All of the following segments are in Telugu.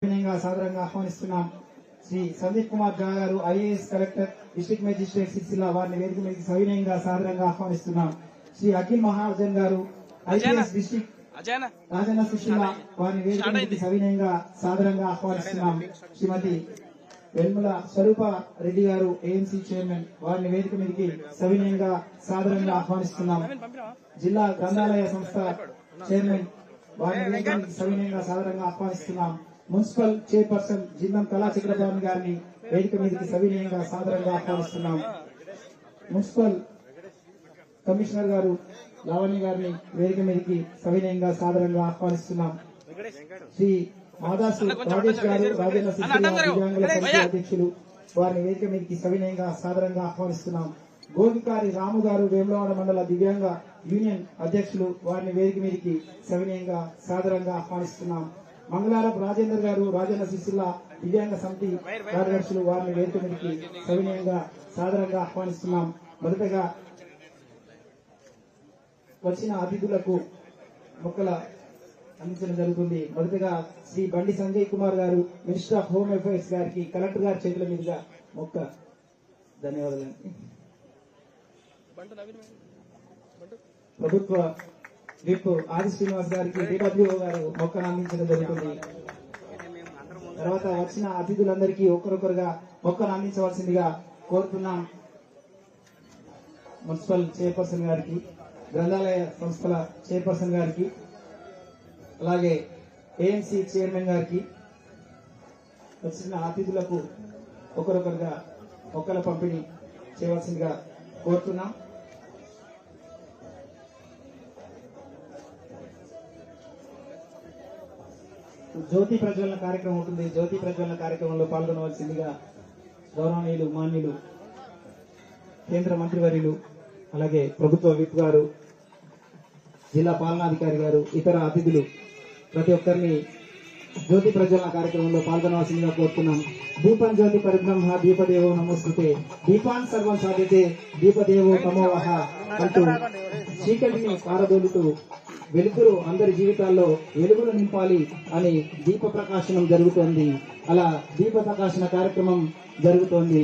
సవినయంగా సాదరంగా ఆహ్వానిస్తున్నాం. శ్రీ సందీప్ కుమార్ ఝా గారు IAS collector district magistrate Sircilla వారిని వేదిక మీదకి సవినయంగా సాదరంగా ఆహ్వానిస్తున్నాం. శ్రీ అఖిల్ మహాజన్ గారు ఐపీఎస్ డిస్ట్రిక్ట్ రాజన్న సిరిసిల్ల వారిని వేదిక మీదకి సవినయంగా సాదరంగా ఆహ్వానిస్తున్నాం. శ్రీమతి వెల్ముల స్వరూప రెడ్డి గారు ఏఎంసీ చైర్మన్ వారిని వేదిక మీదకి సవినయంగా సాదరంగా ఆహ్వానిస్తున్నాం. జిల్లా గ్రంథాలయ సంస్థ చైర్మన్ వారిని వేదిక మీదకి సవినయంగా సాదరంగా ఆహ్వానిస్తున్నాం. మున్సిపల్ చైర్పర్సన్ జిందం కళా చక్రపాణి గారిని వేదిక మీదకి సవినయంగా సాదరంగా ఆహ్వానిస్తున్నాం. మున్సిపల్ కమిషనర్ గారు లావణ్య గారిని వేదిక మీదకి సవినయంగా సాదరంగా ఆహ్వానిస్తున్నాం. శ్రీ మాదాసు రాజేష్ గారు రాజన్న సిరిసిల్ల దివ్యాంగుల సమితి అధ్యక్షులు వారిని వేదిక మీదకి సవినయంగా సాదరంగా ఆహ్వానిస్తున్నాం. గోగికారి రాము గారు వేములవాడ మండల దివ్యాంగ యూనియన్ అధ్యక్షులు వారిని వేదిక మీదకి సవినయంగా సాదరంగా ఆహ్వానిస్తున్నాం. మంగళారపు రాజేందర్ గారు రాజన్న సిరిసిల్ల దివ్యాంగ సమితి కార్యదర్శులు వారిని వేదిక మీదకి సవినయంగా సాదరంగా ఆహ్వానిస్తున్నాం. మొదటగా వచ్చిన అతిథులకు మొక్కల అందించడం జరుగుతుంది. మొదటగా శ్రీ బండి సంజయ్ కుమార్ గారు మినిస్టర్ ఆఫ్ హోమ్ అఫైర్స్ గారికి కలెక్టర్ గారి చేతుల మీదుగా మొక్క. ధన్యవాదాలు. ప్రభుత్వ విప్ ఆది శ్రీనివాస్ గారికి డిడబ్ల్యూఓ గారు మొక్కను అందించడం జరుగుతుంది. తర్వాత వచ్చిన అతిథులందరికీ ఒకరొకరుగా మొక్కను అందించవలసిందిగా కోరుతున్నాం. మున్సిపల్ చైర్పర్సన్ గారికి, గ్రంథాలయ సంస్థల చైర్పర్సన్ గారికి, అలాగే ఏఎంసీ చైర్మన్ గారికి, వచ్చిన అతిథులకు ఒకరొకరుగా మొక్కల పంపిణీ చేయవలసిందిగా కోరుతున్నాం. జ్యోతి ప్రజ్వలన కార్యక్రమం ఉంటుంది. జ్యోతి ప్రజ్వలన కార్యక్రమంలో పాల్గొనవలసిందిగా గౌరవనీయులు మాన్యులు కేంద్ర మంత్రివర్యులు, అలాగే ప్రభుత్వ విప్ గారు, జిల్లా పాలనాధికారి గారు, ఇతర అతిథులు ప్రతి ఒక్కరిని జ్యోతి ప్రజ్వలన కార్యక్రమంలో పాల్గొనవలసిందిగా కోరుతున్నాం. దీపం జ్యోతి పరిబ్రహ్మ దీపదేవో నమోస్తుతే దీపాన్ సర్వం సాధితే దీపదేవో తమోవహ అంటూ చీకటిని పారదోలుతూ వెలుగురు అందరి జీవితాల్లో వెలుగులు నింపాలి అని దీప ప్రకాశనం జరుగుతోంది. అలా దీప ప్రకాశన కార్యక్రమం జరుగుతోంది.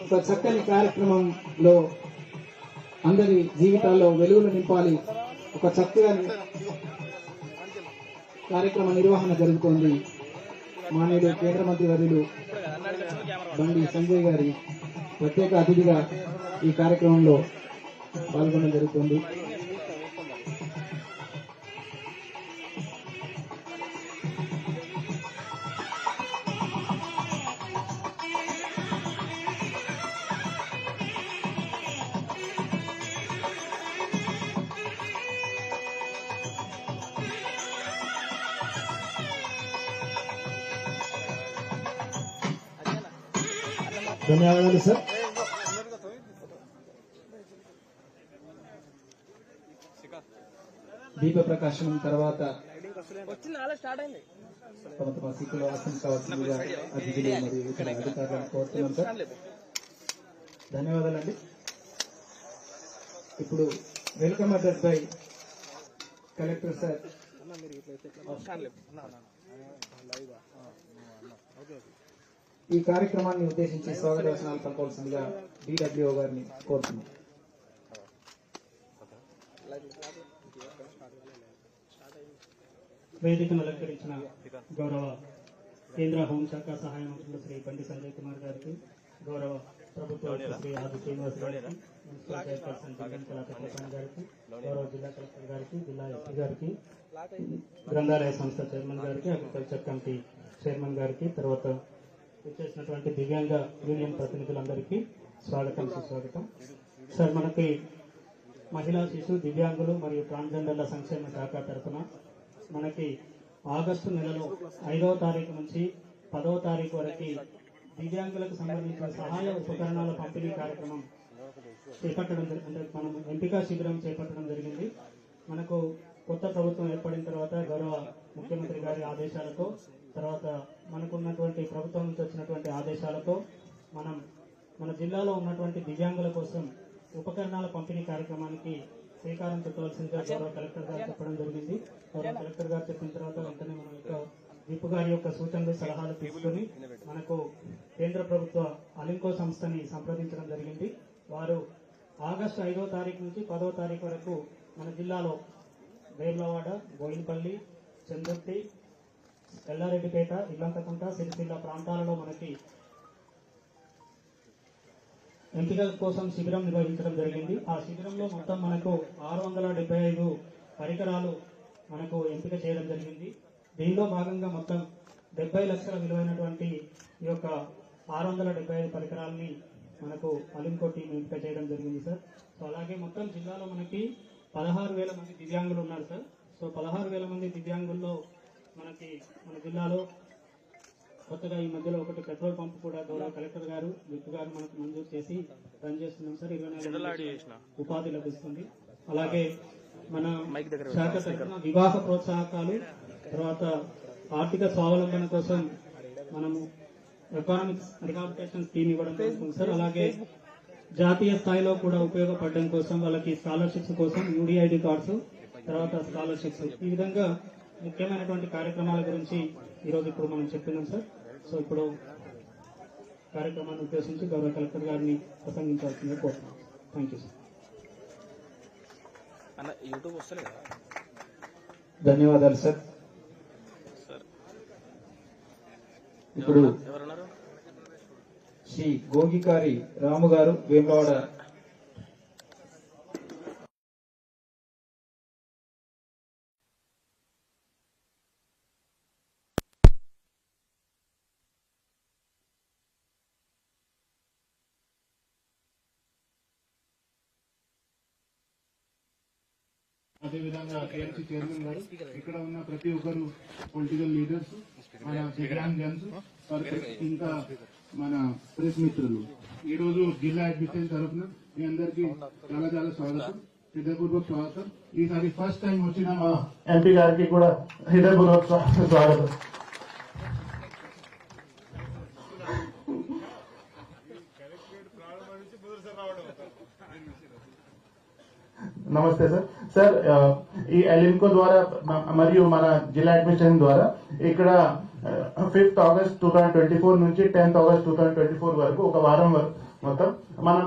ఒక చక్కని కార్యక్రమంలో అందరి జీవితాల్లో వెలుగులు నింపాలి. ఒక చక్కగా కార్యక్రమ నిర్వహణ జరుగుతోంది. మాన్యులు కేంద్ర మంత్రి వర్యులు బండి సంజయ్ గారి ప్రత్యేక అతిథిగా ఈ కార్యక్రమంలో పాల్గొనడం జరుగుతుంది. ధన్యవాదాలు సార్. దీప ప్రకాశనం తర్వాత తమ తమ సీట్లో ఆసనం కావాల్సిందిగా అతిథులు మరియు ఇతర అధికారులను కోరుతున్నాం సార్. ధన్యవాదాలండి. ఇప్పుడు welcome address by collector sir. ఈ కార్యక్రమాన్ని ఉద్దేశించి స్వాగత వచనాలు పలకవలసిందిగా డిడబ్ల్యూఓ గారిని కోరుతున్నాం. వేదికను అలంకరించిన గౌరవ కేంద్ర హోంశాఖ సహాయ మంత్రులు శ్రీ బండి సంజయ్ కుమార్ గారికి, గౌరవ ప్రభుత్వ శ్రీ ఆది శ్రీనివాస్ గారికి, మున్సిపల్ చైర్పర్సన్ జిందం కళా చక్రపాణి గారికి, గౌరవ జిల్లా కలెక్టర్ గారికి, జిల్లా ఎస్పీ గారికి, గ్రంథాలయ సంస్థ చైర్మన్ గారికి, అగ్రికల్చర్ కమిటీ చైర్మన్ గారికి, తర్వాత వచ్చేసినటువంటి దివ్యాంగ యూనియన్ ప్రతినిధులందరికీ స్వాగతం, సుస్వాగతం. సార్, మనకి మహిళా శిశు దివ్యాంగులు మరియు ట్రాన్స్జెండర్ల సంక్షేమ శాఖ తరఫున మనకి ఆగస్టు నెలలో 5వ తారీఖు నుంచి 10వ తారీఖు వరకు దివ్యాంగులకు సంబంధించిన సహాయ ఉపకరణాల పంపిణీ కార్యక్రమం చేపట్టడం, అంటే మనం ఎంపిక శిబిరం చేపట్టడం జరిగింది. మనకు కొత్త ప్రభుత్వం ఏర్పడిన తర్వాత గౌరవ ముఖ్యమంత్రి గారి ఆదేశాలతో, తర్వాత మనకున్నటువంటి ప్రభుత్వం నుంచి వచ్చినటువంటి ఆదేశాలతో మన జిల్లాలో ఉన్నటువంటి దివ్యాంగుల కోసం ఉపకరణాల పంపిణీ కార్యక్రమానికి శ్రీకారం చుట్టవలసిందిగా గౌరవ కలెక్టర్ గారు చెప్పడం జరిగింది. గౌరవ కలెక్టర్ గారు చెప్పిన తర్వాత వెంటనే మన యొక్క విప్ గారి యొక్క సూచనలు సలహాలు తీసుకుని మనకు కేంద్ర ప్రభుత్వ అలింకో సంస్థని సంప్రదించడం జరిగింది. వారు ఆగస్టు 5వ తారీఖు నుంచి 10వ తారీఖు వరకు మన జిల్లాలో వేములవాడ, బోయినపల్లి, చందుర్తి, ఎల్లారెడ్డిపేట, ఇల్లంతకుంట, సిరిసిల్ల ప్రాంతాలలో మనకి ఎంపికల కోసం శిబిరం నిర్వహించడం జరిగింది. ఆ శిబిరంలో మొత్తం మనకు 675 పరికరాలు మనకు ఎంపిక చేయడం జరిగింది. దీనిలో భాగంగా మొత్తం 70 లక్షల విలువైనటువంటి ఈ యొక్క 675 పరికరాలని మనకు అలింకో టీం ఎంపిక చేయడం జరిగింది సార్. సో అలాగే మొత్తం జిల్లాలో మనకి 16,000 మంది దివ్యాంగులు ఉన్నారు సార్. సో 16,000 మంది దివ్యాంగుల్లో మనకి మన జిల్లాలో కొత్తగా ఈ మధ్యలో ఒకటి పెట్రోల్ పంప్ కూడా గౌరవ కలెక్టర్ గారు, విప్ గారు మనకు మంజూరు చేసి రన్ చేస్తున్నాం సార్. 24 ఉపాధి లభిస్తుంది. అలాగే మన శాఖ తరఫున వివాహ ప్రోత్సాహకాలు, తర్వాత ఆర్థిక స్వావలంబన కోసం మనము ఎకనామిక్స్ రిహాబిలిటేషన్ స్కీమ్ ఇవ్వడం జరుగుతుంది సార్. అలాగే జాతీయ స్థాయిలో కూడా ఉపయోగపడడం కోసం వాళ్ళకి స్కాలర్షిప్స్ కోసం యూడిఐడి కార్డ్స్, తర్వాత స్కాలర్షిప్స్, ఈ విధంగా ముఖ్యమైనటువంటి కార్యక్రమాల గురించి ఈరోజు ఇప్పుడు మనం చెప్తున్నాం సార్. సో ఇప్పుడు కార్యక్రమాన్ని ఉద్దేశించి గౌరవ కలెక్టర్ గారిని ప్రసంగించాల్సిందిగా కోరుతున్నాం. Thank you sir. ధన్యవాదాలు సార్. ఇప్పుడు శ్రీ గోగికారి రాము గారు వేములవాడ అదేవిధంగా కేఎంసీ చైర్మన్ గారు, ఇక్కడ ఉన్న ప్రతి ఒక్కరు పొలిటికల్ లీడర్స్, మన దివ్యాంగన్స్, ఇంకా మన ప్రెస్ మిత్రులు, ఈ రోజు జిల్లా అడ్మినిస్ట్రేషన్ తరఫున మీ అందరికీ చాలా చాలా స్వాగతం, హృదయపూర్వక స్వాగతం. ఈసారి ఫస్ట్ టైం వచ్చిన మా ఎంపీ గారికి కూడా హృదయపూర్వక స్వాగతం. నమస్తే సార్. సార్, ఈ అలింకో ద్వారా మరియు మన జిల్లా అడ్మినిస్ట్రేషన్ ద్వారా ఇక్కడ 5th ఆగస్ట్ 2024 నుంచి 10th ఆగస్ట్ 2024 వరకు ఒక వారం వరకు మొత్తం మనం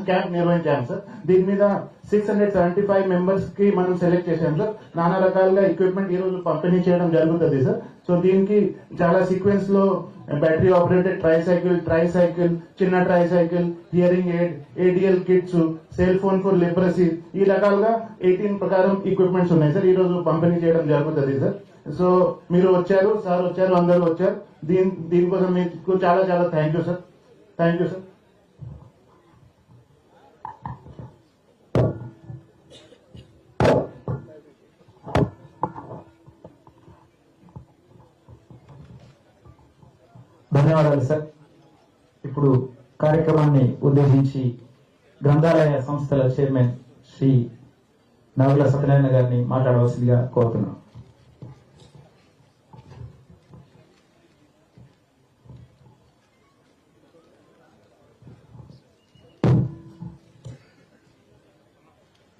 క్యాంప్ నిర్వహించాం సార్. దీని మీద 675 మెంబర్స్ కి మనం సెలెక్ట్ చేశాం సార్. నానా రకాలుగా ఎక్విప్మెంట్ ఈ రోజు పంపిణీ చేయడం జరుగుతుంది సార్. సో దీనికి చాలా సీక్వెన్స్ లో బ్యాటరీ ఆపరేటెడ్ ట్రైసైకిల్, చిన్న tricycle, hearing aid, ADL kits, cell phone for literacy, ఈ రకాలుగా 18 ప్రకారం ఎక్విప్మెంట్స్ ఉన్నాయి సార్. ఈ రోజు పంపిణీ చేయడం జరుగుతుంది సార్. సో మీరు వచ్చారు, సార్ వచ్చారు, అందరూ వచ్చారు. దీనికోసం మీకు చాలా చాలా thank you sir. Thank you sir. ధన్యవాదాలు సార్. ఇప్పుడు కార్యక్రమాన్ని ఉద్దేశించి గ్రంథాలయ సంస్థల చైర్మన్ శ్రీ నాగుల సత్యనారాయణ గారిని మాట్లాడవలసిందిగా కోరుతున్నాం.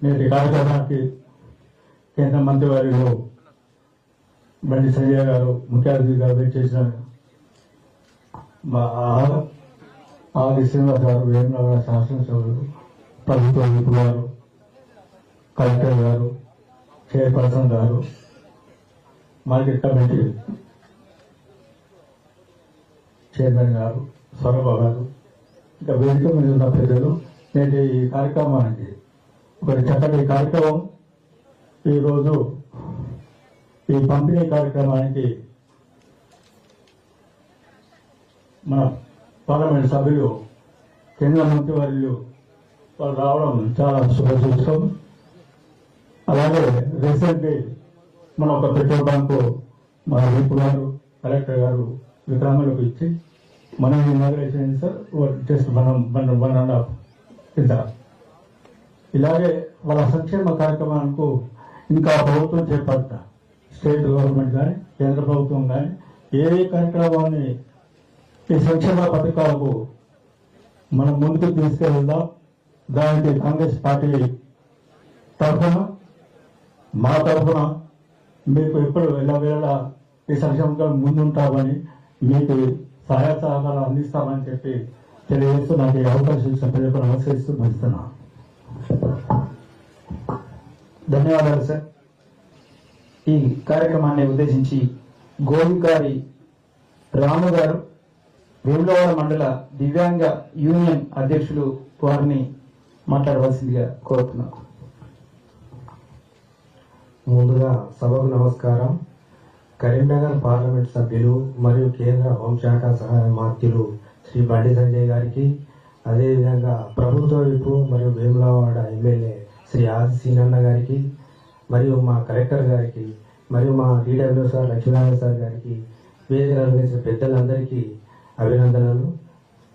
నేటి కార్యక్రమానికి కేంద్ర మంత్రివర్యులు బండి సంజయ్ గారు ముఖ్య అతిథిగా చేసిన మా ఆది శ్రీనివాస్ గారు, వేములవాడ శాసనసభ్యులు, ప్రభుత్వ విప్ గారు, కలెక్టర్ గారు, చైర్పర్సన్ గారు, మార్కెట్ కమిటీ చైర్మన్ గారు, స్వరూప గారు, ఇంకా వేదిక మీద ఉన్న ప్రజలు, నేటి ఈ కార్యక్రమానికి ఒక చక్కటి కార్యక్రమం. ఈరోజు ఈ పంపిణీ కార్యక్రమానికి మన పార్లమెంట్ సభ్యులు, కేంద్ర మంత్రివర్యులు వాళ్ళు రావడం చాలా శుభసూచకం. అలాగే రీసెంట్లీ మన ఒక పెట్రోల్ బంకు మన విప్ గారు, కలెక్టర్ గారు వికలాంగులకు ఇచ్చి మనం ఇనాగ్రేషన్ సార్ జస్ట్ మనం 1.5 కింద. ఇలాగే వాళ్ళ సంక్షేమ కార్యక్రమాలకు ఇంకా ప్రభుత్వం చేపట్ట, స్టేట్ గవర్నమెంట్ కానీ కేంద్ర ప్రభుత్వం కానీ ఏ కార్యక్రమాన్ని ఈ సంక్షేమ పథకాలకు మనం ముందుకు తీసుకెళ్దాం. దానికి కాంగ్రెస్ పార్టీ తరఫున మా తరఫున మీకు ఎప్పుడు వెళ్ళవేళ ఈ సంక్షేమంలో ముందుంటామని మీకు సహాయ సహకారాలు అందిస్తామని చెప్పి తెలియజేస్తూ నాకు ఈ అవకాశం ఇచ్చిన ప్రజలకు నమస్కరిస్తూ ముగిస్తున్నాను. ధన్యవాదాలు సార్. ఈ కార్యక్రమాన్ని ఉద్దేశించి గోవికారి రాము గారు వేములవాడ మండల దివ్యాంగ యూనియన్ అధ్యక్షులు వారిని మాట్లాడవలసిందిగా కోరుతున్నాను. ముందుగా సభకు నమస్కారం. కరీంనగర్ పార్లమెంట్ సభ్యులు మరియు కేంద్ర హోంశాఖ సహాయ మంత్రులు శ్రీ బండి సంజయ్ గారికి, అదేవిధంగా ప్రభుత్వ విపు మరియు వేములవాడ ఎమ్మెల్యే శ్రీ ఆది సీనన్న గారికి, మరియు మా కలెక్టర్ గారికి, మరియు మా DW సార్ లక్ష్మీనారాయణ సార్ గారికి, వేదిక నిర్వహించిన పెద్దలందరికీ అభినందనలు.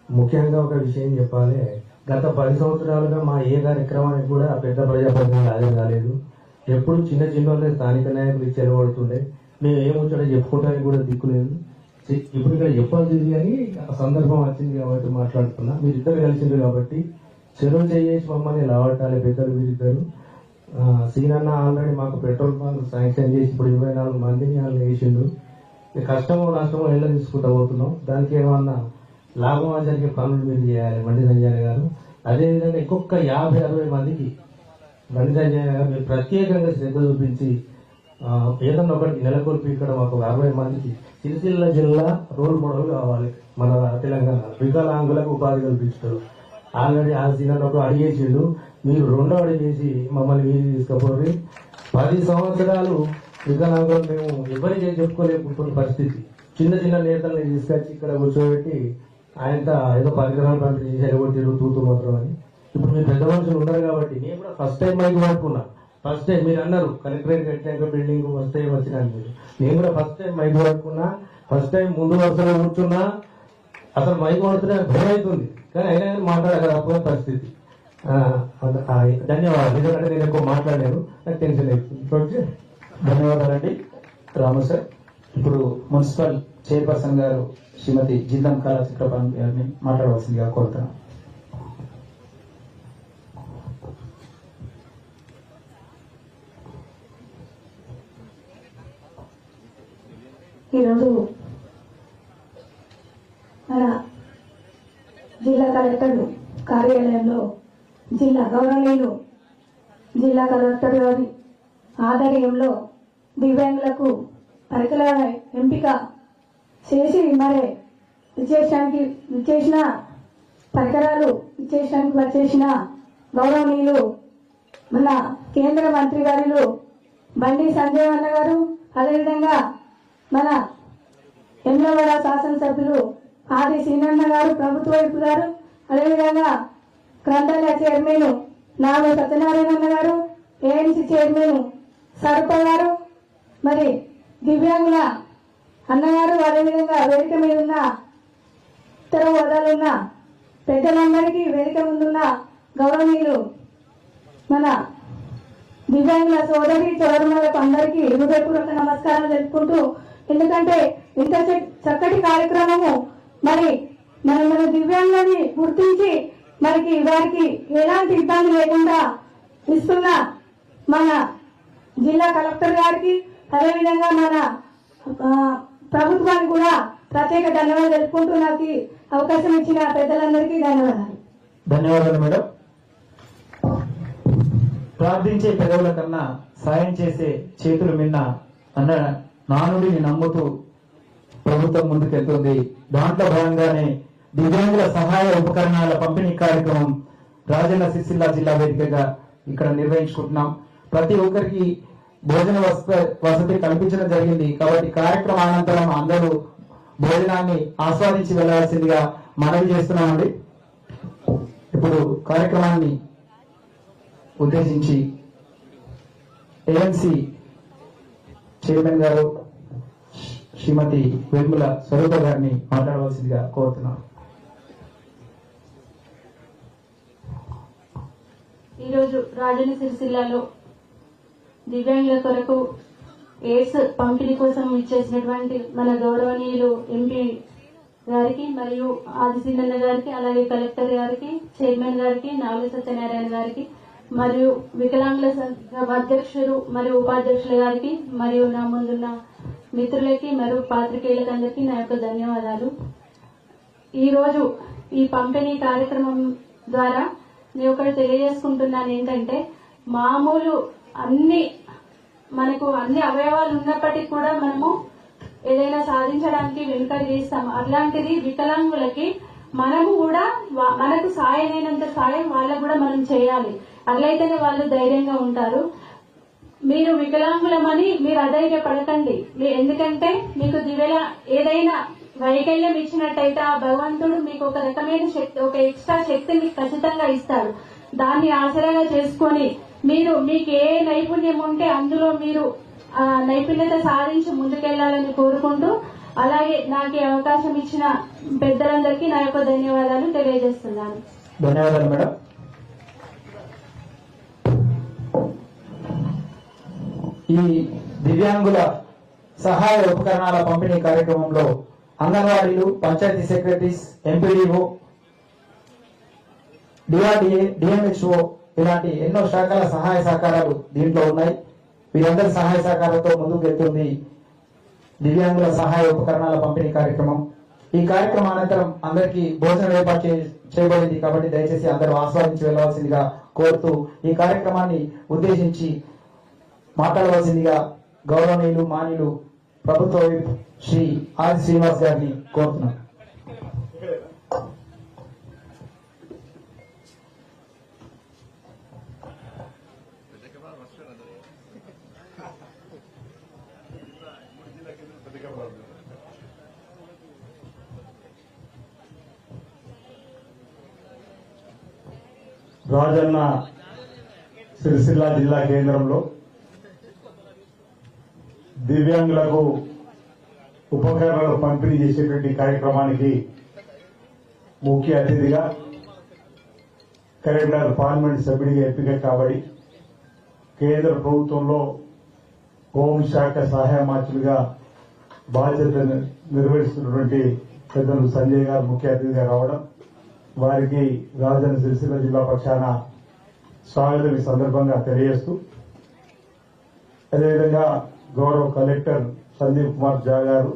ముఖ్యంగా ఒక విషయం చెప్పాలి, గత 10 సంవత్సరాలుగా మా ఏ కార్యక్రమానికి కూడా పెద్ద ప్రజాప్రతినిధులు హాజరు కాలేదు. ఎప్పుడు చిన్న చిన్న స్థానిక నాయకులు చెరబడుతుండే, మేము ఏముంచడం చెప్పుకోవడానికి కూడా దిక్కులేదు. ఇప్పుడు ఇక్కడ చెప్పాల్సింది కానీ ఆ సందర్భం వచ్చింది కాబట్టి మాట్లాడుతున్నా. మీరిద్దరు కలిసిండ్రు కాబట్టి చెరువు చేసి మమ్మల్ని లావటాలి పెద్దలు వీరిద్దరు. సీనన్న ఆల్రెడీ మాకు పెట్రోల్ పంప్ శాంక్షన్ చేసి ఇప్పుడు 24 మందిని వాళ్ళు వేసిండు. కష్టమో నష్టమో ఎలా తీసుకుంటా పోతున్నాం, దానికి ఏమన్నా లాభం జరిగే పనులు మీరు చేయాలి బండి సంజయ్ గారు. అదేవిధంగా ఇంకొక 50-60 మందికి బండి సంజయ్ గారు మీరు ప్రత్యేకంగా శ్రద్ధ చూపించి ఏదన్నా ఒకటి నెలకొల్పి ఇక్కడ మాకు 60 మందికి సిరిసిల్ల జిల్లా రోల్ మోడల్ కావాలి మన తెలంగాణ. వికలాంగులకు ఉపాధి కల్పించారు. ఆల్రెడీ ఆ సీనియర్ ఒక అడిగేసిండు, మీరు 2వ అడిగి చేసి మమ్మల్ని మీరు తీసుకుపోయి 10 సంవత్సరాలు వికలాంగులు మేము ఎవరికి చెప్పుకోలేకుంటున్న పరిస్థితి. చిన్న చిన్న నేతల్ని తీసుకొచ్చి ఇక్కడ కూర్చోబెట్టి ఆయనతో ఏదో పరికరాలు పంపిణీ చేసి ఎగొట్టిరు తూతు మాత్రం అని. ఇప్పుడు మీరు పెద్ద మనుషులు ఉన్నారు కాబట్టి నేను కూడా ఫస్ట్ టైం మైక్ పట్టుకున్నా. ఫస్ట్ టైం మీరు అన్నారు కలెక్టరేట్ కట్టాక బిల్డింగ్ ఫస్ట్ టైం వచ్చినాను మీరు. నేను కూడా ఫస్ట్ టైం మైక్ పట్టుకున్నా. ఫస్ట్ టైం ముందు వరుసలో కూర్చున్నా. అసలు మైక్ పడుతున్నా భయం అవుతుంది, కానీ అయినా కానీ మాట్లాడగల పరిస్థితి. ధన్యవాదాలు. ఎందుకంటే నేను ఎక్కువ మాట్లాడాను, నాకు టెన్షన్ అవుతుంది. ధన్యవాదాలండి రాము సార్. ఇప్పుడు మున్సిపల్ చైర్పర్సన్ గారు శ్రీమతి జిందం కళా చక్రపాణి గారిని మాట్లాడవలసిందిగా కోరుతున్నాను. ఈరోజు మన జిల్లా కలెక్టర్ కార్యాలయంలో గౌరవనీయులు జిల్లా కలెక్టర్ గారి ఆధ్వర్యంలో దివ్యాంగులకు పరికరాల ఎంపిక చేసి మరి ఇచ్చేసిన పరికరాలు ఇచ్చేసడానికి వచ్చేసిన గౌరవనీయులు మన కేంద్ర మంత్రి గారు బండి సంజయ్ అన్న గారు, అదేవిధంగా మన వేములవాడ శాసనసభ్యులు ఆది సీనన్న గారు, ప్రభుత్వ వైపు గారు, అదేవిధంగా గ్రంథాలయ చైర్మన్ నాగ సత్యనారాయణ గారు, ANC చైర్మన్ సరుప గారు, మరి దివ్యాంగుల అన్నగారు, అదేవిధంగా వేదిక మీద ఉన్న ఇతర హోదాలున్న పెద్దలందరికీ, వేదిక ముందున్న గౌరవనీయులు మన దివ్యాంగుల సోదరి సోదరులకు అందరికీ హృదయపూర్వక నమస్కారాలు తెలుపుకుంటూ, ఎందుకంటే ఇంత చక్కటి కార్యక్రమము మరి మన దివ్యాంగులని గుర్తించి మనకి వారికి ఎలాంటి ఇబ్బంది లేకుండా ఇస్తున్న మన జిల్లా కలెక్టర్ గారికి, అదేవిధంగా మన ప్రభుత్వానికి కూడా ప్రత్యేక ధన్యవాదాలు తెలుపుకుంటూ నాకు అవకాశం ఇచ్చిన పెద్దలందరికీ ధన్యవాదాలు. ధన్యవాదాలు మేడం. ప్రార్థించే పెదవుల కన్నా సాయం చేసే చేతులు మిన్న అన్న నానుడిని నమ్ముతూ ప్రభుత్వం ముందుకెళ్తుంది. దాంట్లో భాగంగానే దివ్యాంగుల సహాయ ఉపకరణాల పంపిణీ కార్యక్రమం రాజన్న సిరిసిల్ల జిల్లా వేదికగా ఇక్కడ నిర్వహించుకుంటున్నాం. ప్రతి ఒక్కరికి భోజన వసతి కల్పించడం జరిగింది. కాబట్టి కార్యక్రమానంతరం అందరూ భోజనాన్ని ఆస్వాదించి వెళ్లాల్సిందిగా మనవి చేస్తున్నామండి. ఇప్పుడు కార్యక్రమాన్ని ఉద్దేశించి ANC చైర్మన్ గారు శ్రీమతి వేముల స్వరూప గారిని మాట్లాడవలసిందిగా కోరుతున్నాను. ఈరోజు రాజన్న సిరిసిల్లలో దివ్యాంగుల కొరకు ఎయిడ్స్ పంపిణీ కోసం ఇచ్చేసినటువంటి మన గౌరవనీయులు MP గారికి, మరియు ఆదిశీనన్న గారికి, అలాగే కలెక్టర్ గారికి, చైర్మన్ గారికి, నాగ సత్యనారాయణ గారికి, మరియు వికలాంగుల సంఘం అధ్యక్షులు మరియు ఉపాధ్యక్షుల గారికి మరియు నా ముందున్న మిత్రులకి మరియు పాత్రికేయులకి అందరికీ నా యొక్క ధన్యవాదాలు. ఈరోజు ఈ పంపిణీ కార్యక్రమం ద్వారా నేను ఒకటి తెలియజేసుకుంటున్నాను ఏంటంటే, మామూలు మనకు అన్ని అవయవాలు ఉన్నప్పటికీ కూడా మనము ఏదైనా సాధించడానికి వెనుకడి తీస్తాం. అట్లాంటిది వికలాంగులకి మనము కూడా మనకు సాయమైనంత సాయం వాళ్ళకు కూడా మనం చేయాలి. అట్లయితేనే వాళ్ళు ధైర్యంగా ఉంటారు. మీరు వికలాంగులమని మీరు అధైర్యపడకండి. ఎందుకంటే మీకు ఏదైనా వైకల్యం ఇచ్చినట్టయితే ఆ భగవంతుడు మీకు ఒక రకమైన శక్తి, ఒక ఎక్స్ట్రా శక్తిని ఖచ్చితంగా ఇస్తాడు. దాన్ని ఆసరాగా చేసుకొని మీకు ఏ నైపుణ్యం ఉంటే అందులో మీరు నైపుణ్యత సాధించి ముందుకెళ్లాలని కోరుకుంటూ, అలాగే నాకు ఈ అవకాశం ఇచ్చిన పెద్దలందరికీ నా యొక్క ధన్యవాదాలు తెలియజేస్తున్నాను. ధన్యవాదాలు మేడం. ఈ దివ్యాంగుల సహాయ ఉపకరణాల పంపిణీ కార్యక్రమంలో అంగన్వాడీలు, panchayat secretaries, MPDO, DRDA, DMHO ఇలాంటి ఎన్నో శాఖల సహాయ సహకారాలు దీంట్లో ఉన్నాయి. వీరందరి సహాయ సహకారంతో ముందుకు వెళ్తుంది దివ్యాంగుల సహాయ ఉపకరణాల పంపిణీ కార్యక్రమం. ఈ కార్యక్రమం అనంతరం అందరికీ భోజనం ఏర్పాటు చేయబడింది కాబట్టి దయచేసి అందరూ ఆస్వాదించి వెళ్లవలసిందిగా కోరుతూ ఈ కార్యక్రమాన్ని ఉద్దేశించి మాట్లాడవలసిందిగా గౌరవనీయులు, మాన్యులు ప్రభుత్వ విప్ శ్రీ ఆది శ్రీనివాస్ గారిని కోరుతున్నాను. రాజన్న సిరిసిల్ల జిల్లా కేంద్రంలో దివ్యాంగులకు ఉపకరణాలు పంపిణీ చేసేటువంటి కార్యక్రమానికి ముఖ్య అతిథిగా కరీంనగర్ పార్లమెంట్ సభ్యుడిగా ఎంపిక కాబడి కేంద్ర ప్రభుత్వంలో హోంశాఖ సహాయ మంత్రిగా బాధ్యత నిర్వహిస్తున్నటువంటి పెద్దలు సంజయ్ గారు ముఖ్య అతిథిగా రావడం, వారికి రాజన్న సిరిసిల్ల జిల్లా పక్షాన స్వాగతం ఈ సందర్భంగా తెలియజేస్తూ, అదేవిధంగా గౌరవ కలెక్టర్ సందీప్ కుమార్ ఝా గారు,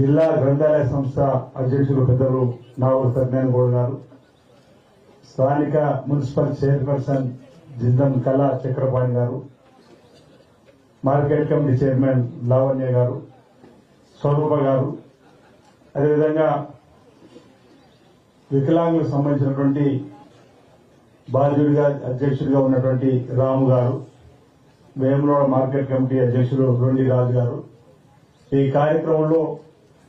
జిల్లా గ్రంథాలయ సంస్థ అధ్యక్షులు పెద్దలు నాగూరు సత్యనారాయణ గౌడ్ గారు, స్థానిక మున్సిపల్ చైర్పర్సన్ జిందం కళా చక్రపాణి గారు, మార్కెట్ కమిటీ చైర్మన్ లావణ్య గారు, స్వరూప గారు, అదేవిధంగా వికలాంగులకు సంబంధించినటువంటి బాధ్యుడిగా అధ్యక్షుడిగా ఉన్నటువంటి రాము గారు, వేములవాడ మార్కెట్ కమిటీ అధ్యక్షుడు రొండి రాజు గారు, ఈ కార్యక్రమంలో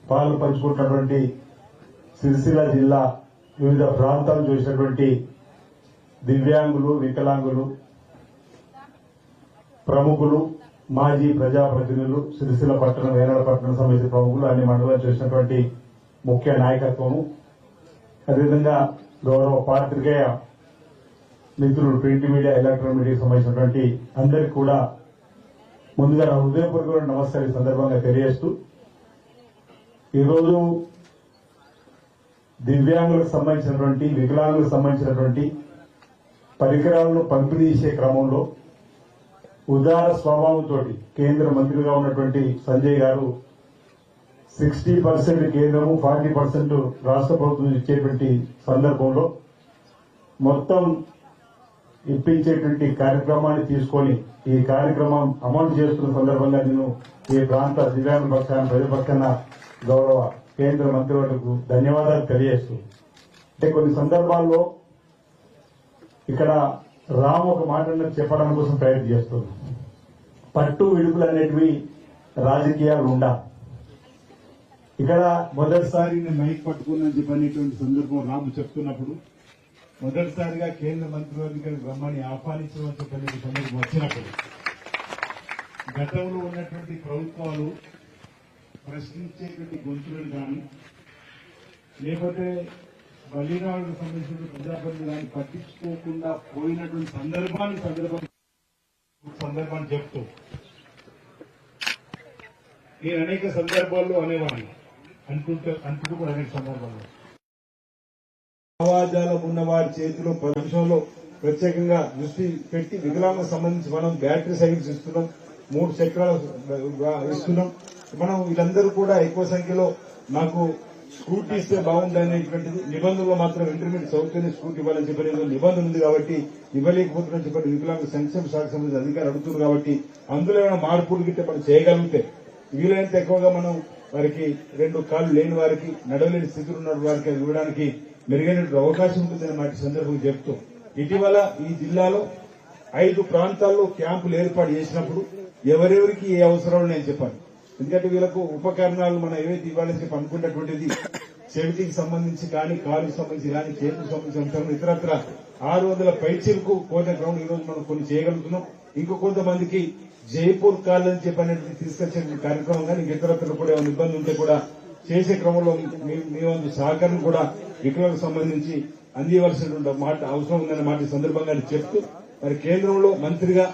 పాలు పంచుకుంటున్నటువంటి సిరిసిల్ల జిల్లా వివిధ ప్రాంతాలు చూసినటువంటి దివ్యాంగులు, వికలాంగులు, ప్రముఖులు, మాజీ ప్రజాప్రతినిధులు, సిరిసిల్ల పట్టణం, వేనాడ పట్టణం సమితి ప్రముఖులు, అన్ని మండలాలు చేసినటువంటి ముఖ్య నాయకత్వము, అదేవిధంగా గౌరవ పాత్రికేయ మిత్రులు, ప్రింట్ మీడియా, ఎలక్ట్రానిక్ మీడియాకి సంబంధించినటువంటి అందరికీ కూడా ముందుగా నా హృదయపూర్వక నమస్కారం ఈ సందర్భంగా తెలియజేస్తూ, ఈరోజు దివ్యాంగులకు సంబంధించినటువంటి, వికలాంగులకు సంబంధించినటువంటి పరికరాలను పంపిణీ చేసే క్రమంలో ఉదార స్వభావంతో కేంద్ర మంత్రిగా ఉన్నటువంటి సంజయ్ గారు 60% కేంద్రము, 40% రాష్ట్ర ప్రభుత్వం ఇచ్చేటువంటి సందర్భంలో మొత్తం ఇప్పించేటువంటి కార్యక్రమాన్ని తీసుకొని ఈ కార్యక్రమం అమలు చేస్తున్న సందర్భంగా నేను ఈ ప్రాంత దివ్యాంగుల పక్షాన, ప్రజాపక్షాన గౌరవ కేంద్ర మంత్రివర్గకు ధన్యవాదాలు తెలియజేస్తూ, అంటే కొన్ని సందర్భాల్లో ఇక్కడ రాము ఒక మాట చెప్పడం కోసం ప్రయత్నం చేస్తుంది. పట్టు విడుపులు అనేటివి రాజకీయాలు ఉండాలి. ఇక్కడ మొదటిసారి నేను మైక్ పట్టుకున్నాను చెప్పనేటువంటి సందర్భం రాము చెప్తున్నప్పుడు, మొదటిసారిగా కేంద్ర మంత్రివర్గానికి రమ్మని ఆహ్వానించడం చెప్పనే సందర్భం వచ్చినప్పుడు గతంలో ఉన్నటువంటి ప్రభుత్వాలు ప్రశ్నించేటువంటి గొంతులను కానీ, లేకపోతే బలిరాలకు సంబంధించిన ప్రజాప్రతినిధులు కానీ పట్టించుకోకుండా పోయినటువంటి సందర్భాన్ని చెప్తూ నేను అనేక సందర్భాల్లో అనేవాడిని, అంటూ కూడా అనేక సందర్భాల్లో భావాజాలం ఉన్న వారి చేతిలో 10 నిమిషంలో ప్రత్యేకంగా దృష్టి పెట్టి వికలాంగులకు సంబంధించి మనం బ్యాటరీ సైకిల్స్ ఇస్తున్నాం, 3 చక్రాలు ఇస్తున్నాం. మనం వీళ్ళందరూ కూడా ఎక్కువ సంఖ్యలో నాకు స్కూటీ ఇస్తే బాగుందనేటువంటిది నిబంధనలో మాత్రం ఇంటర్మీడియట్ చదువుతూనే స్కూటీ ఇవ్వాలని చెప్పి నిబంధన ఉంది కాబట్టి ఇవ్వలేకపోతుందని చెప్పి వికలాంగ సంక్షేమ శాఖ సంబంధించిన అధికారులు అడుగుతున్నారు. కాబట్టి అందులో ఏమైనా మార్పులు గిట్టే మనం చేయగలిగితే వీలైనంత ఎక్కువగా మనం వారికి 2 కాళ్ళు లేని వారికి, నడవలేని స్థితిలో ఉన్న వారికి ఇవ్వడానికి మెరుగైన అవకాశం ఉంటుందని మాట సందర్భంగా చెప్తూ, ఇటీవల ఈ జిల్లాలో 5 ప్రాంతాల్లో క్యాంపులు ఏర్పాటు చేసినప్పుడు ఎవరెవరికి ఏ అవసరాలు నేను చెప్పాను. ఎందుకంటే వీళ్ళకు ఉపకరణాలు మనం ఏవైతే ఇవ్వాలని చెప్పి అనుకున్నటువంటిది చెవిటికి సంబంధించి కానీ, కాలుకి సంబంధించి కానీ, చేతికి సంబంధించిన అంశాలు ఇతరత్ర 600 పైచీలకు కోట గ్రౌండ్ ఈ రోజు మనం కొన్ని చేయగలుగుతున్నాం. ఇంకో కొంతమందికి జైపూర్ కాల్ అని చెప్పి అనేది తీసుకొచ్చే కార్యక్రమం కానీ ఇతరత్ర కూడా ఏమైనా ఇబ్బంది ఉంటే కూడా చేసే క్రమంలో మీ వంతు సహకారం కూడా వికలాంగులకు సంబంధించి అందివలసినటువంటి మాట అవసరం ఉందనే మాట సందర్భంగా చెప్తూ, మరి కేంద్రంలో మంత్రిగా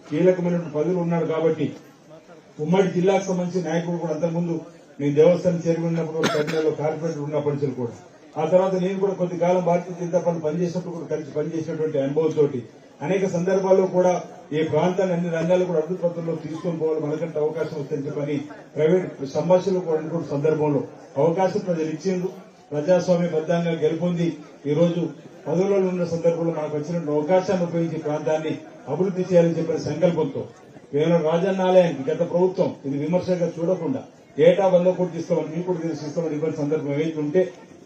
కీలకమైనటువంటి పదవులు ఉన్నాడు కాబట్టి ఉమ్మడి జిల్లాకు సంబంధించిన నాయకులు కూడా అంతకుముందు నేను దేవస్థానం చేరి ఉన్నప్పుడు కర్నూలులో కార్పొరేటర్ ఉన్నప్పటి నుంచి కూడా, ఆ తర్వాత నేను కూడా కొద్ది కాలం భారతీయ జనతా పార్టీ పనిచేసినప్పుడు కూడా కలిసి పనిచేసినటువంటి అనుభవంతో అనేక సందర్భాల్లో కూడా ఈ ప్రాంతాన్ని అన్ని రంగాలు కూడా అభివృద్ధి పత్రంలో తీసుకొని పోవాలి, మనకంటే అవకాశం వస్తుందని చెప్పని ప్రైవేట్ సంభాషణలు కూడా అనుకున్న సందర్భంలో అవకాశం ప్రజలు ఇచ్చిండ్రు. ప్రజాస్వామ్యబద్దంగా గెలుపొంది ఈ రోజు పదవులలో ఉన్న సందర్భంలో మనకు వచ్చిన అవకాశాన్ని ఉపయోగించి ప్రాంతాన్ని అభివృద్ధి చేయాలని చెప్పిన సంకల్పంతో కేవలం రాజన్న ఆలయానికి గత ప్రభుత్వం ఇది విమర్శగా చూడకుండా ఏటా 100 కోట్లు ఇస్తామని, మీకు కూడా ఇస్తామని ఇవ్వని సందర్భం ఏదైతే ఉంటే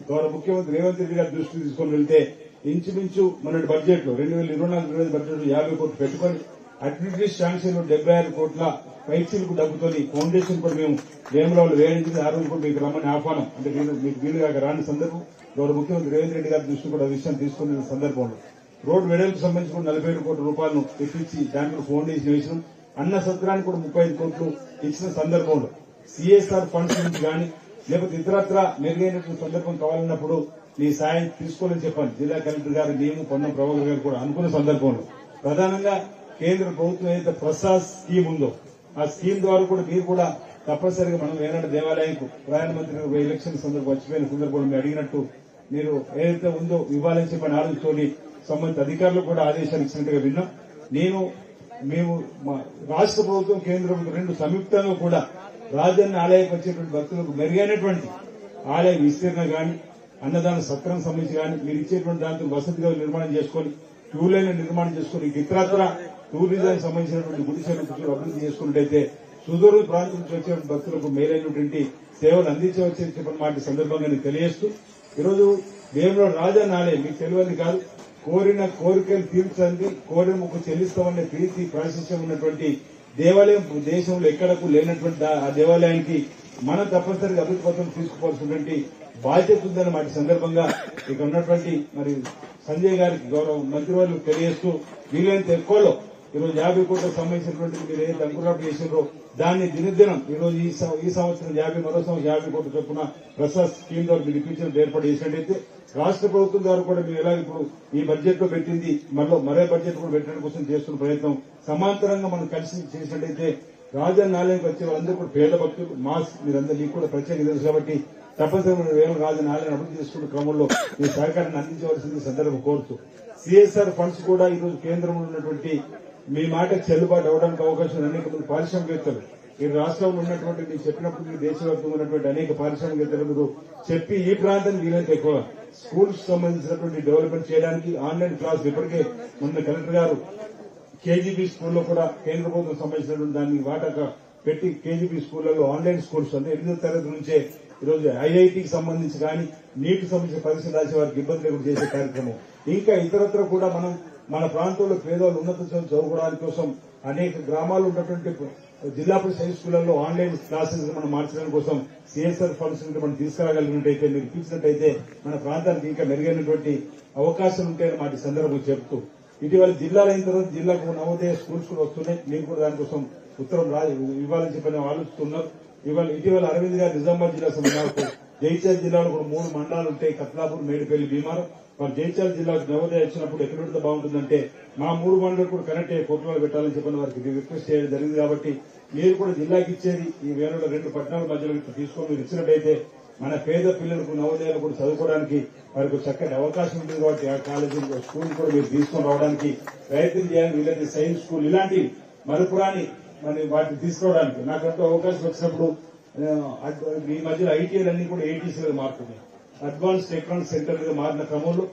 గౌరవ ముఖ్యమంత్రి రేవంత్ రెడ్డి గారి దృష్టికి తీసుకొని వెళ్తే ఇంచుమించు మన బడ్జెట్ లో 2024 బడ్జెట్ 50 కోట్లు పెట్టుకొని అడ్మినిస్ట్రేషన్ శాంక్షన్ 76 కోట్ల పైచీలకు డబ్బుతోని ఫౌండేషన్ కూడా మేము వేములవాళ్ళు వేయించింది. ఆ రోజు కూడా మీకు రమ్మని ఆహ్వానం అంటే మీకు వీలుగా రాని సందర్భం గౌరవ ముఖ్యమంత్రి రేవంత్ రెడ్డి గారి దృష్టి కూడా విషయం తీసుకున్న సందర్భంలో రోడ్డు వెడల్పు సంబంధించి కూడా 47 కోట్ల రూపాయలను తెప్పించి దాంట్లో ఫౌండేషన్ వేసినాం. అన్న సత్రానికి కూడా 35 కోట్లు ఇచ్చిన సందర్భంలో సిఎస్ఆర్ ఫండ్స్ నుంచి కానీ లేకపోతే ఇతరత్ర మెరుగైనటువంటి సందర్భం కావాలన్నప్పుడు మీ సాయం తీసుకోవాలని చెప్పాను. జిల్లా కలెక్టర్ గారు మేము పొన్నం ప్రభాకర్ గారు కూడా అనుకున్న సందర్భంలో ప్రధానంగా కేంద్ర ప్రభుత్వం ఏదైతే ప్రసాద్ స్కీమ్ ఉందో ఆ స్కీమ్ ద్వారా కూడా మీరు కూడా తప్పనిసరిగా మనం ఏనాడు దేవాలయంకు ప్రధానమంత్రి ఎలక్షన్ సందర్భం వచ్చిపోయిన సందర్భంలో మీరు అడిగినట్టు మీరు ఏదైతే ఉందో ఇవ్వాలని చెప్పని ఆలోచనతోని సంబంధిత అధికారులు కూడా ఆదేశాలు ఇచ్చినట్టుగా విన్నాం. మేము రాష్ట్ర ప్రభుత్వం కేంద్ర ప్రభుత్వం 2 సంయుక్తంగా కూడా రాజన్న ఆలయానికి వచ్చేటువంటి భక్తులకు మెరుగైనటువంటి ఆలయ విస్తీర్ణ గాని, అన్నదాన సత్రం సంబంధించి కానీ మీరు ఇచ్చేటువంటి దాంతో వసతిగా నిర్మాణం చేసుకుని, క్యూ లైన్ నిర్మాణం చేసుకుని, ఇతరత్ర టూరిజం సంబంధించినటువంటి గుడిసెలు అభివృద్ధి చేసుకున్నట్టయితే సుదూర ప్రాంతం నుంచి వచ్చే భక్తులకు మేలైనటువంటి సేవలు అందించవచ్చని చెప్పిన మాట సందర్భంగా నేను తెలియజేస్తూ, ఈరోజు వేములవాడ రాజన్న ఆలయం మీకు తెలియదు కాదు, కోరిన కోరికలు తీర్చండి, కోరిన ముక్కు చెల్లిస్తామనే ప్రీతి ప్రాశస్యం ఉన్నటువంటి దేవాలయం దేశంలో ఎక్కడకు లేనటువంటి ఆ దేవాలయానికి మనం తప్పనిసరిగా అభివృద్ధి పత్రం తీసుకుపోవాల్సినటువంటి బాధ్యత ఉందని మాట సందర్భంగా ఇక ఉన్నటువంటి మరి సంజయ్ గారికి గౌరవ మంత్రివర్యులకు తెలియజేస్తూ వీలైనంత ఎక్కువలో ఈరోజు 50 కోట్లకు సంబంధించినటువంటి మీరు ఏదైతే అంకురార్పణ చేసినారో దాన్ని దినదినం ఈరోజు ఈ సంవత్సరం 50 మరో సంవత్సరం 50 కోట్ల చొప్పున ప్రసాద్ స్కీమ్ ద్వారా మీరు ఇప్పించిన ఏర్పాటు చేసినట్టయితే రాష్ట్ర ప్రభుత్వం ద్వారా కూడా మేము ఎలా ఇప్పుడు ఈ బడ్జెట్ లో పెట్టింది మరో బడ్జెట్ కూడా పెట్టడం కోసం చేస్తున్న ప్రయత్నం సమాంతరంగా మనం కలిసి చేసినట్టయితే రాజన్న ఆలయానికి వచ్చే వాళ్ళందరూ కూడా పేద భక్తులు మాస్ మీరందరూ మీకు కూడా ప్రత్యేక తెలుసు కాబట్టి తప్పనిసరిగా వేల రాజన్న ఆలయాన్ని అభివృద్ధి చేసుకున్న క్రమంలో మీ సహకారాన్ని అందించవలసింది సందర్భం కోరుతూ సిఎస్ఆర్ ఫండ్స్ కూడా ఈ రోజు కేంద్రంలో ఉన్నటువంటి మీ మాటకు చెల్లుబాటు అవడానికి అవకాశం అనేక మంది పారిశ్రామికవేత్తలు ఈ రాష్ట్రంలో ఉన్నటువంటి మీరు చెప్పినప్పుడు మీరు దేశవ్యాప్తంగా ఉన్నటువంటి అనేక పారిశ్రామికవేత్తలు మీరు చెప్పి ఈ ప్రాంతానికి వీలైతే ఎక్కువ స్కూల్స్ సంబంధించినటువంటి డెవలప్మెంట్ చేయడానికి ఆన్లైన్ క్లాసులు ఇప్పటికే మొన్న కలెక్టర్ గారు కేజీబీ స్కూల్లో కూడా కేంద్ర ప్రభుత్వం సంబంధించినటువంటి దాన్ని వాటాగా పెట్టి కేజీబీ స్కూళ్లలో ఆన్లైన్ స్కూల్స్ అంటే 8వ తరగతి నుంచే ఈరోజు ఐఐటికి సంబంధించి కానీ నీటికి సంబంధించిన పరీక్షలు రాసే వారికి ఇబ్బంది లేకుండా చేసే కార్యక్రమం ఇంకా ఇతరత్ర కూడా మనం మన ప్రాంతంలో పేదవాళ్ళు ఉన్నత చదువు చదువుకోవడానికి కోసం అనేక గ్రామాలు ఉన్నటువంటి జిల్లా పరిషత్ హై స్కూళ్లలో ఆన్లైన్ క్లాసెస్ మనం మార్చడం కోసం సిఎస్ఆర్ ఫండ్స్ మనం తీసుకురాగలిగినట్టయితే మీరు ఇప్పించినట్టయితే మన ప్రాంతానికి ఇంకా మెరుగైనటువంటి అవకాశాలు ఉంటాయని మాట సందర్భంగా చెబుతూ ఇటీవల జిల్లాలు అయిన తర్వాత జిల్లాకు నవోదయ స్కూల్స్ కూడా వస్తున్నాయి. మేము కూడా దానికోసం ఉత్తరం ఇవ్వాలని చెప్పని ఆలోచిస్తున్నారు. ఇటీవల అరవింద్ గారు నిజామాబాద్ జిల్లా సంబంధించి జైత్యాల జిల్లాలో కూడా 3 మండలాలు ఉంటాయి, కత్లాపూర్, మేడిపల్లి, భీమారం. మరి జైత్యాల జిల్లాకు నవోదయ వచ్చినప్పుడు ఎక్కడ పెడితే బాగుంటుందంటే మా 3 మండలాలు కూడా కనెక్ట్ అయ్యే కోట్లలో పెట్టాలని చెప్పని వారికి రిక్వెస్ట్ చేయడం జరిగింది. కాబట్టి మీరు కూడా జిల్లాకి ఇచ్చేది ఈ వేలలో 2 పట్టణాల మధ్యలో తీసుకొని మీరు ఇచ్చినట్టయితే మన పేద పిల్లలకు నవోదయాలు కూడా చదువుకోవడానికి వారికి చక్కటి అవకాశం ఉంటుంది కాబట్టి ఆ కాలేజీ స్కూల్ కూడా మీరు తీసుకొని రావడానికి ప్రయత్నం చేయాలి. వీళ్ళకి సైన్స్ స్కూల్ ఇలాంటి మరుపురాని మరి వాటిని తీసుకురావడానికి నాకంటూ అవకాశం వచ్చినప్పుడు ఈ మధ్యలో ఐటీఐలు అన్ని కూడా ఏటీసీలుగా మారుతున్నాయి. అడ్వాన్స్ టెక్నాలజీ సెంటర్ గా మారిన క్రమంలో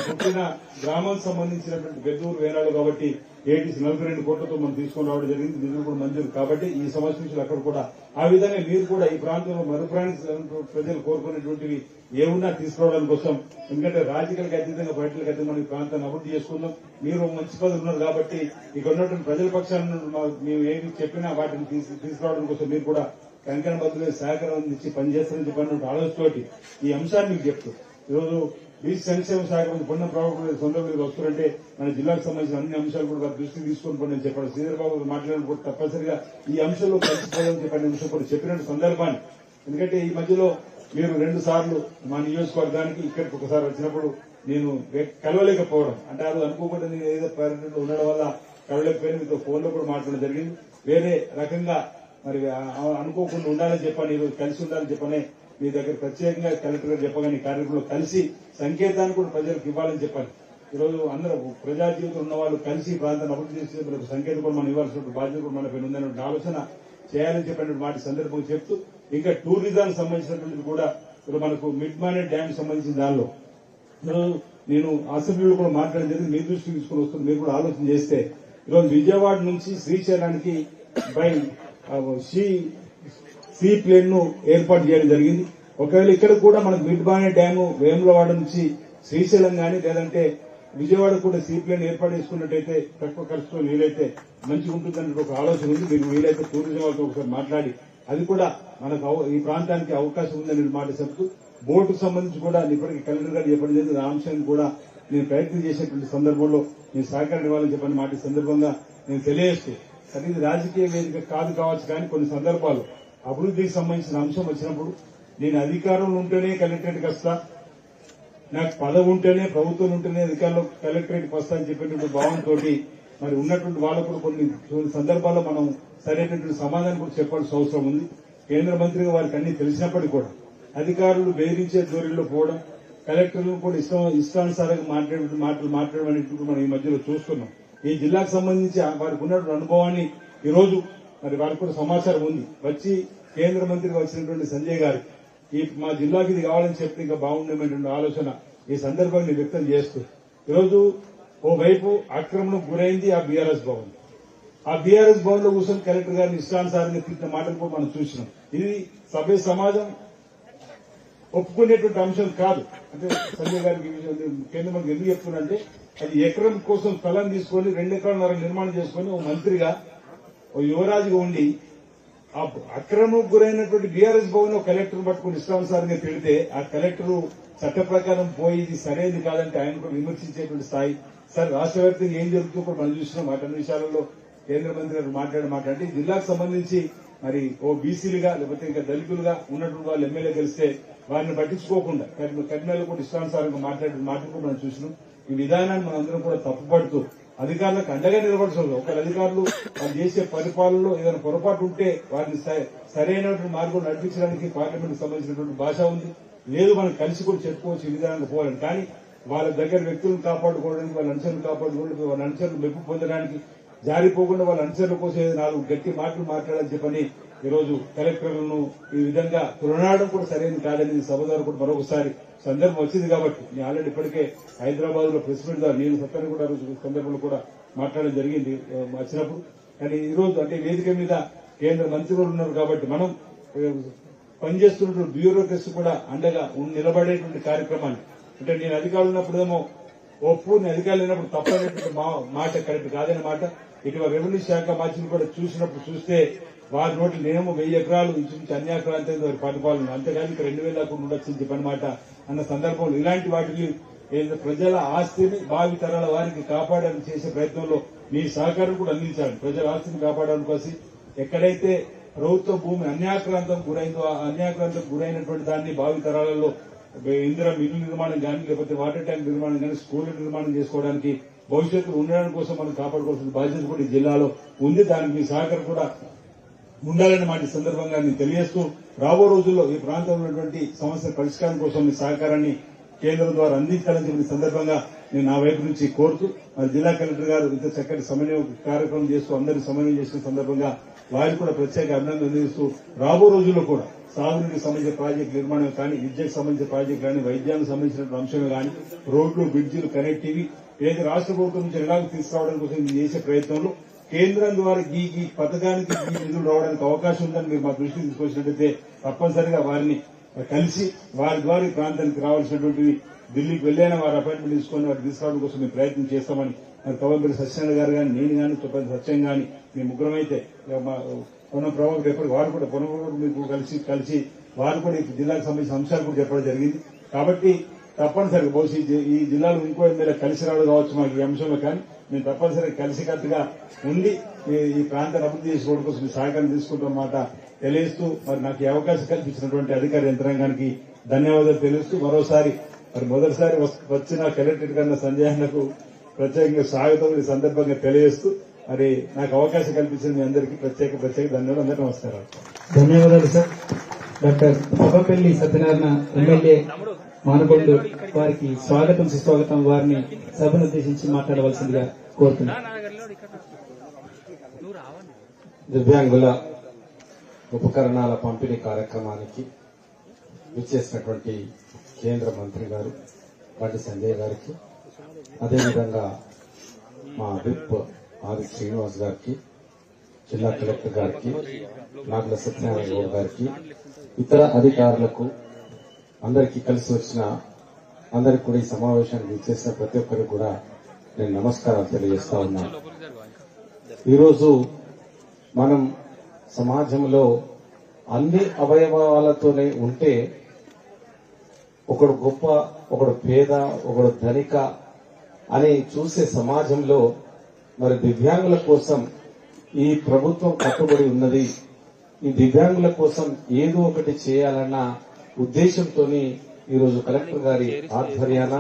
పుట్టిన గ్రామానికి సంబంధించినటువంటి పెద్దూరు వేనాలు కాబట్టి ఏటీసీ 42 కోట్లతో మనం తీసుకొని రావడం జరిగింది. నిధులు కూడా మంజూరు కాబట్టి ఈ సమస్య నుంచి అక్కడ కూడా ఆ విధంగా మీరు కూడా ఈ ప్రాంతంలో మరుప్రాణి ప్రజలు కోరుకునేటువంటివి ఏమున్నా తీసుకురావడం కోసం, ఎందుకంటే రాజకీయాలకు అతీతంగా పార్టీలకు అతీతంగా మనం ఈ ప్రాంతాన్ని అభివృద్ధి చేసుకుందాం. మీరు మంచి పదవులు ఉన్నారు కాబట్టి ఇక్కడ ఉన్నటువంటి ప్రజల పక్షాన్ని మేము ఏమి చెప్పినా వాటిని తీసుకురావడం కోసం మీరు కూడా కంకణ బద్దులే సహకారం అందించి పనిచేస్తారని చెప్పినటువంటి ఆలోచనతోటి ఈ అంశాన్ని మీకు చెప్తూ ఈరోజు బీసీ సంక్షేమ శాఖ మంత్రి పొన్నం ప్రభాకర్ సొంత మీరు వస్తున్నారంటే మన జిల్లాకు సంబంధించిన అన్ని అంశాలు కూడా దృష్టికి తీసుకొని పోయి చెప్పాడు. శ్రీధర్ బాబు మాట్లాడినప్పుడు తప్పనిసరిగా ఈ అంశంలో కలిసిపోవాలని చెప్పిన అంశం కూడా చెప్పినట్టు సందర్భాన్ని, ఎందుకంటే ఈ మధ్యలో మీరు 2 సార్లు మా నియోజకవర్గానికి ఇక్కడికి ఒకసారి వచ్చినప్పుడు నేను కలవలేకపోవడం అంటే అది అనుకోకుండా నేను ఏదో పర్యటనలో ఉండడం వల్ల కలవలేకపోయినా మీతో ఫోన్ లో కూడా మాట్లాడడం జరిగింది. వేరే రకంగా మరి అనుకోకుండా ఉండాలని చెప్పని ఈరోజు కలిసి ఉండాలని చెప్పని మీ దగ్గర ప్రత్యేకంగా కలెక్టర్ గారు చెప్పగానే కార్యక్రమంలో కలిసి సంకేతాన్ని కూడా ప్రజలకు ఇవ్వాలని చెప్పాలి. ఈరోజు అందరూ ప్రజా జీవితం ఉన్న వాళ్ళు కలిసి ప్రాంతాన్ని అభివృద్ధి చేసే సంకేతం కూడా మనం ఇవ్వాల్సిన బాధ్యత కూడా మనపై ఉందనే ఆలోచన చేయాలని చెప్పినటువంటి మాట సందర్భంగా చెప్తూ ఇంకా టూరిజానికి సంబంధించినటువంటిది కూడా ఇప్పుడు మనకు మిడ్ మానేట్ డ్యామ్ సంబంధించిన దానిలో నేను అసెంబ్లీలో కూడా మాట్లాడడం జరిగింది. మీ దృష్టికి తీసుకుని వస్తుంది, మీరు కూడా ఆలోచన చేస్తే ఈరోజు విజయవాడ నుంచి శ్రీశైలానికి బై సీ ప్లేన్ ను ఏర్పాటు చేయడం జరిగింది. ఒకవేళ ఇక్కడ కూడా మనకు మిడ్ బానే డ్యాము వేములవాడ నుంచి శ్రీశైలం గానీ లేదంటే విజయవాడ కూడా సీ ప్లేన్ ఏర్పాటు చేసుకున్నట్టయితే తక్కువ ఖర్చుతో వీలైతే మంచిగా ఉంటుందనే ఒక ఆలోచన ఉంది. మీరు వీలైతే టూరిజం వాళ్ళతో ఒకసారి మాట్లాడి అది కూడా మనకు ఈ ప్రాంతానికి అవకాశం ఉందని మాట చెప్తూ బోర్డుకు సంబంధించి కూడా ఇప్పటికీ కలెక్టర్ గారు చెప్పడం జరిగింది. ఆ అంశాన్ని కూడా నేను ప్రయత్నం చేసేటువంటి సందర్భంలో నేను సహకారం ఇవ్వాలని చెప్పిన మాట సందర్భంగా నేను తెలియజేస్తూ అది ఇది రాజకీయ వేదిక కావచ్చు కానీ కొన్ని సందర్భాలు అభివృద్ధికి సంబంధించిన అంశం వచ్చినప్పుడు నేను అధికారంలో ఉంటేనే కలెక్టరేట్కి వస్తా, నాకు పదవి ఉంటేనే ప్రభుత్వం ఉంటేనే అధికారంలో కలెక్టరేట్కి వస్తా అని చెప్పేటువంటి భావంతో మరి ఉన్నటువంటి వాళ్ళకు కొన్ని సందర్భాల్లో మనం సరైనటువంటి సమాధానం కూడా చెప్పాల్సిన అవసరం ఉంది. కేంద్ర మంత్రిగా వారికి అన్ని తెలిసినప్పటికీ కూడా అధికారులు బెదిరించే ధోరణిలో పోవడం, కలెక్టర్లు కూడా ఇష్టానుసారంగా మాటలు మాట్లాడడం అనేటువంటి మనం ఈ మధ్యలో చూస్తున్నాం. ఈ జిల్లాకు సంబంధించి వారికి ఉన్నటువంటి అనుభవాన్ని ఈ రోజు మరి వారికి కూడా సమాచారం ఉంది. వచ్చి కేంద్ర మంత్రిగా వచ్చినటువంటి సంజయ్ గారు ఈ మా జిల్లాకి ఇది కావాలని చెప్తే ఇంకా బాగుండేటువంటి ఆలోచన ఈ సందర్భాన్ని వ్యక్తం చేస్తూ ఈరోజు ఓవైపు ఆక్రమణకు గురైంది ఆ బీఆర్ఎస్ భవన్. ఆ బీఆర్ఎస్ భవన్ లో కూర్చొని కలెక్టర్ గారిని ఇష్టానుసారంగా తిట్టిన మాటలు కూడా మనం చూసినాం. ఇది సభ్య సమాజం ఒప్పుకునేటువంటి అంశం కాదు. అంటే సంజయ్ గారికి కేంద్ర మంత్రి ఎందుకు చెప్తున్నంటే అది ఎకరం కోసం స్థలం తీసుకొని 2 ఎకరాల నిర్మాణం చేసుకుని ఓ మంత్రిగా ఓ యువరాజుగా ఉండి ఆ అక్రమకు గురైనటువంటి బీఆర్ఎస్ భవన్ లో కలెక్టర్ పట్టుకుని ఇష్టానుసారంగా పెడితే ఆ కలెక్టర్ చట్ట ప్రకారం పోయి ఇది సరైనది కాదంటే ఆయన కూడా విమర్శించేటువంటి స్థాయి. సార్ రాష్ట్ర వ్యాప్తంగా ఏం జరుగుతుందో కూడా మనం చూసినాం. వాటి విషయాలలో కేంద్ర మంత్రి గారు మాట్లాడే జిల్లాకు సంబంధించి మరి ఓ బీసీలుగా లేకపోతే ఇంకా దళితులుగా ఉన్నటువంటి వాళ్ళు ఎమ్మెల్యే గెలిస్తే వారిని పట్టించుకోకుండా కర్నూలు కూడా ఇష్టానుసారంగా మాట్లాడిన మాటలు కూడా మనం చూసినాం. ఈ విధానాన్ని మనందరం కూడా తప్పుపడుతూ అధికారులకు అండగా నిలబడుతుంది. ఒకవేళ అధికారులు వాళ్ళు చేసే పరిపాలనలో ఏదైనా పొరపాటు ఉంటే వారిని సరైనటువంటి మార్గం నడిపించడానికి పార్లమెంట్ సంబంధించినటువంటి భాష ఉంది. లేదు మనం కలిసి కూడా చెప్పుకోవచ్చు ఈ విధానంగా పోవాలని. కానీ వాళ్ళ దగ్గర వ్యక్తులను కాపాడుకోవడానికి, వాళ్ళ అనుచరులు కాపాడుకోవడానికి, వాళ్ళ అనుచరులు మెప్పు పొందడానికి, జారిపోకుండా వాళ్ళ అనుచరుల కోసం 4 గట్టి మాటలు మాట్లాడాలని చెప్పని ఈరోజు కలెక్టర్లను ఈ విధంగా తులనాడడం కూడా సరైనది కాదని సభ ద్వారా కూడా మరొకసారి సందర్భం వచ్చింది. కాబట్టి నేను ఆల్రెడీ ఇప్పటికే హైదరాబాద్ లో ప్రెస్ మీట్ ద్వారా నేను సత్తాన్ని కూడా సందర్భంలో కూడా మాట్లాడడం జరిగింది వచ్చినప్పుడు. కానీ ఈ రోజు అంటే వేదిక మీద కేంద్ర మంత్రులు ఉన్నారు కాబట్టి మనం పనిచేస్తున్నటువంటి బ్యూరోక్రసీ కూడా అండగా నిలబడేటువంటి కార్యక్రమాన్ని అంటే నేను అధికారులు ఉన్నప్పుడేమో ఒప్పు, నేను అధికారులు లేనప్పుడు తప్పనేటువంటి మాట కరెక్ట్ కాదనే మాట. ఇటీవల రెవెన్యూ శాఖ మార్చిని కూడా చూస్తే వారి నోట్లు నేనేమో 1000 ఎకరాలు ఇంచుమించు అన్యాక్రాంతి వారి పరిపాలన అంతేగాని 2000 దాకా ఉండొచ్చింది చెప్పనమాట అన్న సందర్భంలో ఇలాంటి వాటిని ప్రజల ఆస్తిని భావి తరాల వారికి కాపాడడానికి చేసే ప్రయత్నంలో మీ సహకారం కూడా అందించాలి. ప్రజల ఆస్తిని కాపాడడానికి కోసం ఎక్కడైతే ప్రభుత్వ భూమి అన్యాక్రాంతం గురైందో ఆ అన్యాక్రాంతం గురైనటువంటి దాన్ని భావి తరాలలో ఇందిరా మిల్లు నిర్మాణం కానీ లేకపోతే వాటర్ ట్యాంక్ నిర్మాణం కానీ స్కూళ్ల నిర్మాణం చేసుకోవడానికి భవిష్యత్తులో ఉండడానికి కోసం మనం కాపాడుకోవాల్సిన బాధ్యత కూడా ఈ జిల్లాలో ఉంది. దానికి మీ సహకారం కూడా ఉండాలని మాట ఈ సందర్భంగా నేను తెలియజేస్తూ రాబో రోజుల్లో ఈ ప్రాంతంలో ఉన్నటువంటి సమస్యల పరిష్కారం కోసం మీ సహకారాన్ని కేంద్రం ద్వారా అందించాలని చెప్పిన సందర్భంగా నేను నా వైపు నుంచి కోరుతూ మరి జిల్లా కలెక్టర్ గారు ఇంత చక్కటి సమన్వయ కార్యక్రమం చేస్తూ అందరినీ సమన్వయం చేసిన సందర్భంగా వారికి కూడా ప్రత్యేక అభినందనలు అందిస్తూ రాబో రోజుల్లో కూడా సాగునీటికి సంబంధించిన ప్రాజెక్టు నిర్మాణం కానీ విద్యకు సంబంధించిన ప్రాజెక్టు కానీ వైద్యానికి సంబంధించిన అంశమే కానీ రోడ్లు బ్రిడ్జిలు కనెక్టివి ఏది రాష్ట్ర ప్రభుత్వం నుంచి ఎలాగో తీసుకురావడం కోసం ఇది చేసే ప్రయత్నంలో కేంద్రం ద్వారా ఈ పథకానికి ఈ నిధులు రావడానికి అవకాశం ఉందని మీరు మా దృష్టికి తీసుకొచ్చినట్లయితే తప్పనిసరిగా వారిని కలిసి వారి ద్వారా ఈ ప్రాంతానికి రావాల్సినటువంటివి ఢిల్లీకి వెళ్లైనా వారి అపాయింట్మెంట్ తీసుకుని వారిని తీసుకురావడం కోసం మేము ప్రయత్నం చేస్తామని మరి కవంపల్లి సత్యనారాయణ గారు కానీ నేను కానీ చెప్పండి సత్యం కానీ మీ ముగ్గురమైతే పొన్నం ప్రభాకర్ ఎప్పటికి వారు కూడా పొన్నం మీకు కలిసి వారు కూడా ఈ జిల్లాకు సంబంధించిన అంశాలు కూడా చెప్పడం జరిగింది. కాబట్టి తప్పనిసరిగా బహుశా ఈ జిల్లాలో ఇంకో ఎమ్మెల్యే కలిసి రావడం కావచ్చు మాకు ఈ అంశంలో, కానీ మేము తప్పనిసరిగా కలిసికట్టుగా ఉండి ఈ ప్రాంతాన్ని అభివృద్ధి చేసుకోవడం కోసం మీ సహకారం తీసుకుంటున్నమాట తెలియజేస్తూ మరి నాకు ఈ అవకాశం కల్పించినటువంటి అధికార యంత్రాంగానికి ధన్యవాదాలు తెలియజేస్తూ మరోసారి మరి మొదటిసారి వచ్చిన కలెక్టరేట్ కన్నా సంజయ్ అన్నకు ప్రత్యేకంగా స్వాగతం ఈ సందర్భంగా తెలియజేస్తూ మరి నాకు అవకాశం కల్పించిన మీ అందరికీ ప్రత్యేక ధన్యవాదాలు. అందరికీ నమస్కారాలు. ధన్యవాదాలు sir. Doctor Pabbapalli Satyanarayana MLA Manakonda వారికి స్వాగతం సుస్వాగతం. వారిని సభను ఉద్దేశించి మాట్లాడవలసిందిగా కోరుతున్నాను. దివ్యాంగుల ఉపకరణాల పంపిణీ కార్యక్రమానికి విచ్చేసినటువంటి కేంద్ర మంత్రి గారు బండి సంజయ్ గారికి, అదేవిధంగా మా విప్ ఆది శ్రీనివాస్ గారికి, జిల్లా కలెక్టర్ గారికి, నాగుల సత్యనారాయణ గౌడ్ గారికి, ఇతర అధికారులకు, అందరికీ కలిసి వచ్చిన అందరికి కూడా ఈ సమావేశానికి విచ్చేసిన ప్రతి ఒక్కరికి కూడా నేను నమస్కారాలు తెలియజేస్తా ఉన్నాను. ఈరోజు మనం సమాజంలో అన్ని అవయవాలతోనే ఉంటే ఒకడు గొప్ప, ఒకడు పేద, ఒకడు ధనిక అని చూసే సమాజంలో మరి దివ్యాంగుల కోసం ఈ ప్రభుత్వం కట్టుబడి ఉన్నది. ఈ దివ్యాంగుల కోసం ఏదో ఒకటి చేయాలన్న ఉద్దేశంతో ఈరోజు కలెక్టర్ గారి ఆధ్వర్యాన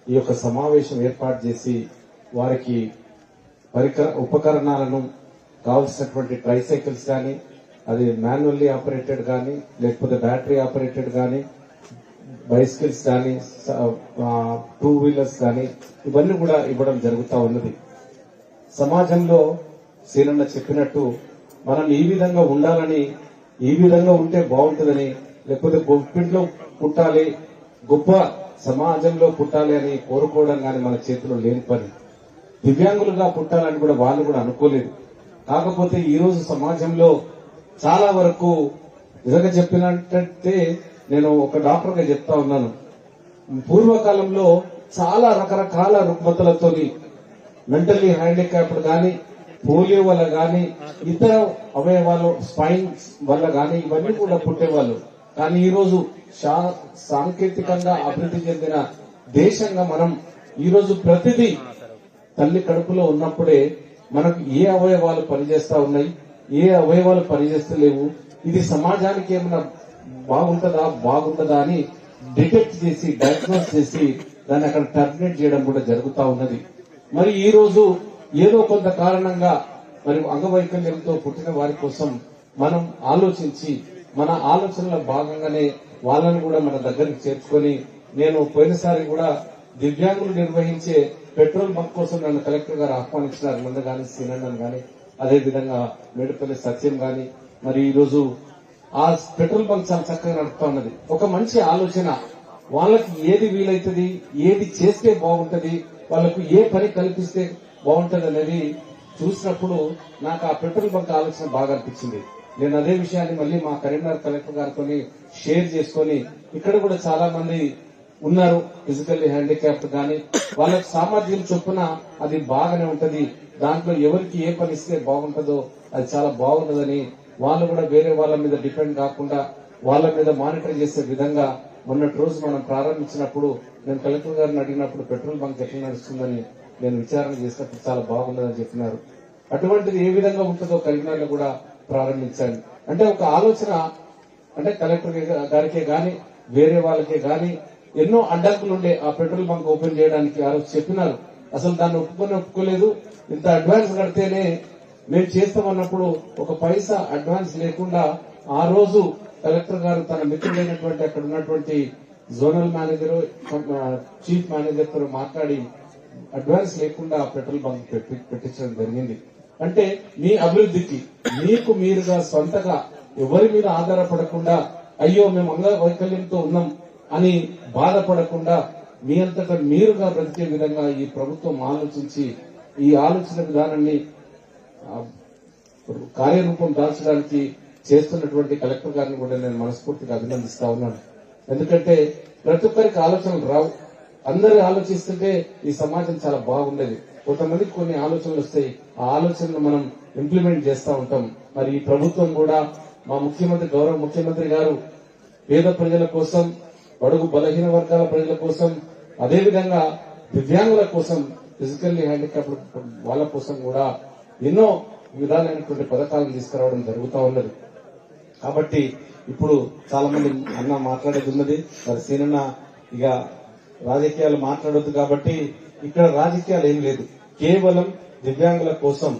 ఈ యొక్క సమావేశం ఏర్పాటు చేసి వారికి ఉపకరణాలను కావలసినటువంటి ట్రైసైకిల్స్ కానీ, అది మాన్యువల్లీ ఆపరేటెడ్ కానీ, లేకపోతే బ్యాటరీ ఆపరేటెడ్ కానీ, బైసికల్స్ కానీ, 2 వీలర్స్ కానీ, ఇవన్నీ కూడా ఇవ్వడం జరుగుతూ ఉన్నది. సమాజంలో సీనన్న చెప్పినట్టు మనం ఈ విధంగా ఉండాలని, ఈ విధంగా ఉంటే బాగుంటుందని, లేకపోతే గొప్పింట్లో పుట్టాలి, గొప్ప సమాజంలో పుట్టాలి అని కోరుకోవడం కానీ మన చేతిలో లేని పని. దివ్యాంగులుగా పుట్టాలని కూడా వాళ్ళు కూడా అనుకోలేదు. కాకపోతే ఈ రోజు సమాజంలో చాలా వరకు నిజంగా చెప్పినట్టే నేను ఒక డాక్టర్ గా చెప్తా ఉన్నాను. పూర్వకాలంలో చాలా రకరకాల రుగ్మతలతో మెంటల్లీ హ్యాండిక్యాప్డ్ గాని, పోలియో వల్ల గాని, ఇతర అవయవాలు స్పైన్ వల్ల గాని ఇవన్నీ కూడా పుట్టేవాళ్ళు. కానీ ఈ రోజు సాంకేతికంగా అభివృద్ధి చెందిన దేశంగా మనం ఈ రోజు ప్రతిదీ తల్లి కడుపులో ఉన్నప్పుడే మనకు ఏ అవయవాలు పనిచేస్తా ఉన్నాయి, ఏ అవయవాలు పనిచేస్తలేవు, ఇది సమాజానికి ఏమైనా బాగుంటుందా అని డిటెక్ట్ చేసి, డయాగ్నోస్ చేసి దాన్ని అక్కడ టర్మినేట్ చేయడం కూడా జరుగుతా ఉన్నది. మరి ఈ రోజు ఏదో కొంత కారణంగా మరి అంగవైకల్యంతో పుట్టిన వారి కోసం మనం ఆలోచించి మన ఆలోచనలో భాగంగానే వాళ్ళని కూడా మన దగ్గరికి చేర్చుకొని, నేను పోయినసారి కూడా దివ్యాంగులు నిర్వహించే పెట్రోల్ బంక్ కోసం నన్ను కలెక్టర్ గారు ఆహ్వానించినారు. ముందు గాని సీనన్నన్ గాని, అదేవిధంగా మేడిపల్లి సత్యం గాని. మరి ఈ రోజు ఆ పెట్రోల్ బంక్ చాలా చక్కగా నడుపుతా ఉన్నది. ఒక మంచి ఆలోచన, వాళ్ళకి ఏది వీలైతుంది, ఏది చేస్తే బాగుంటది, వాళ్ళకు ఏ పని కల్పిస్తే బాగుంటది అనేది చూసినప్పుడు నాకు ఆ పెట్రోల్ బంక్ ఆలోచన బాగా అనిపించింది. నేను అదే విషయాన్ని మళ్ళీ మా కరీంనగర్ కలెక్టర్ గారితో షేర్ చేసుకుని, ఇక్కడ కూడా చాలా మంది ఉన్నారు ఫిజికల్లీ హ్యాండిక్యాప్డ్ గాని, వాళ్ళకి సామర్థ్యం చొప్పున అది బాగానే ఉంటది, దాంట్లో ఎవరికి ఏ పని ఇస్తే బాగుంటుందో అది చాలా బాగుంటుందని వాళ్ళు కూడా వేరే వాళ్ళ మీద డిపెండ్ కాకుండా వాళ్ళ మీద మానిటర్ చేసే విధంగా మొన్నటి రోజు మనం ప్రారంభించినప్పుడు నేను కలెక్టర్ గారిని అడిగినప్పుడు పెట్రోల్ బంక్ ఎట్లా నడుస్తుందని నేను విచారణ చేసినప్పుడు చాలా బాగుందని చెప్పినారు. అటువంటిది ఏ విధంగా ఉంటుందో కరీంనగర్లో కూడా ప్రారంభించాను. అంటే ఒక ఆలోచన, అంటే కలెక్టర్ గారికే గాని వేరే వాళ్ళకే గాని ఎన్నో అడ్డంకులు ఉండే ఆ పెట్రోల్ బంక్ ఓపెన్ చేయడానికి. ఆ రోజు చెప్పినారు, అసలు దాన్ని ఒప్పుకోలేదు, ఇంత అడ్వాన్స్ కడితేనే మేము చేస్తామన్నప్పుడు ఒక పైసా అడ్వాన్స్ లేకుండా ఆ రోజు కలెక్టర్ గారు తన మిత్రులైనటువంటి అక్కడ ఉన్నటువంటి జోనల్ మేనేజర్ చీఫ్ మేనేజర్ తో మాట్లాడి అడ్వాన్స్ లేకుండా పెట్రోల్ బంక్ పెట్టించడం జరిగింది. అంటే మీ అభివృద్ధికి మీకు మీరుగా సొంతగా ఎవరి మీద ఆధారపడకుండా అయ్యో మేము అంగవైకల్యంతో ఉన్నాం అని బాధపడకుండా మీ అంతటా మీరుగా బ్రతికే విధంగా ఈ ప్రభుత్వం ఆలోచించి ఈ ఆలోచన విధానాన్ని కార్యరూపం దాల్చడానికి చేస్తున్నటువంటి కలెక్టర్ గారిని కూడా నేను మనస్ఫూర్తిగా అభినందిస్తా ఉన్నాను. ఎందుకంటే ప్రతి ఒక్కరికి ఆలోచనలు రావు. అందరూ ఆలోచిస్తుంటే ఈ సమాజం చాలా బాగుండేది. కొంతమందికి కొన్ని ఆలోచనలు వస్తాయి, ఆ ఆలోచనలు మనం ఇంప్లిమెంట్ చేస్తూ ఉంటాం. మరి ఈ ప్రభుత్వం కూడా మా ముఖ్యమంత్రి గౌరవ ముఖ్యమంత్రి గారు పేద ప్రజల కోసం, బడుగు బలహీన వర్గాల ప్రజల కోసం, అదేవిధంగా దివ్యాంగుల కోసం, ఫిజికల్లీ హ్యాండిక్యాప్డ్ వాళ్ళ కోసం కూడా ఎన్నో విధాలైనటువంటి పథకాలను తీసుకురావడం జరుగుతూ ఉన్నది. కాబట్టి ఇప్పుడు చాలా మంది అన్న మాట్లాడేది ఉన్నది. మరి సీనన్న ఇక రాజకీయాలు మాట్లాడొద్దు కాబట్టి ఇక్కడ రాజకీయాలు ఏం లేదు. కేవలం దివ్యాంగుల కోసం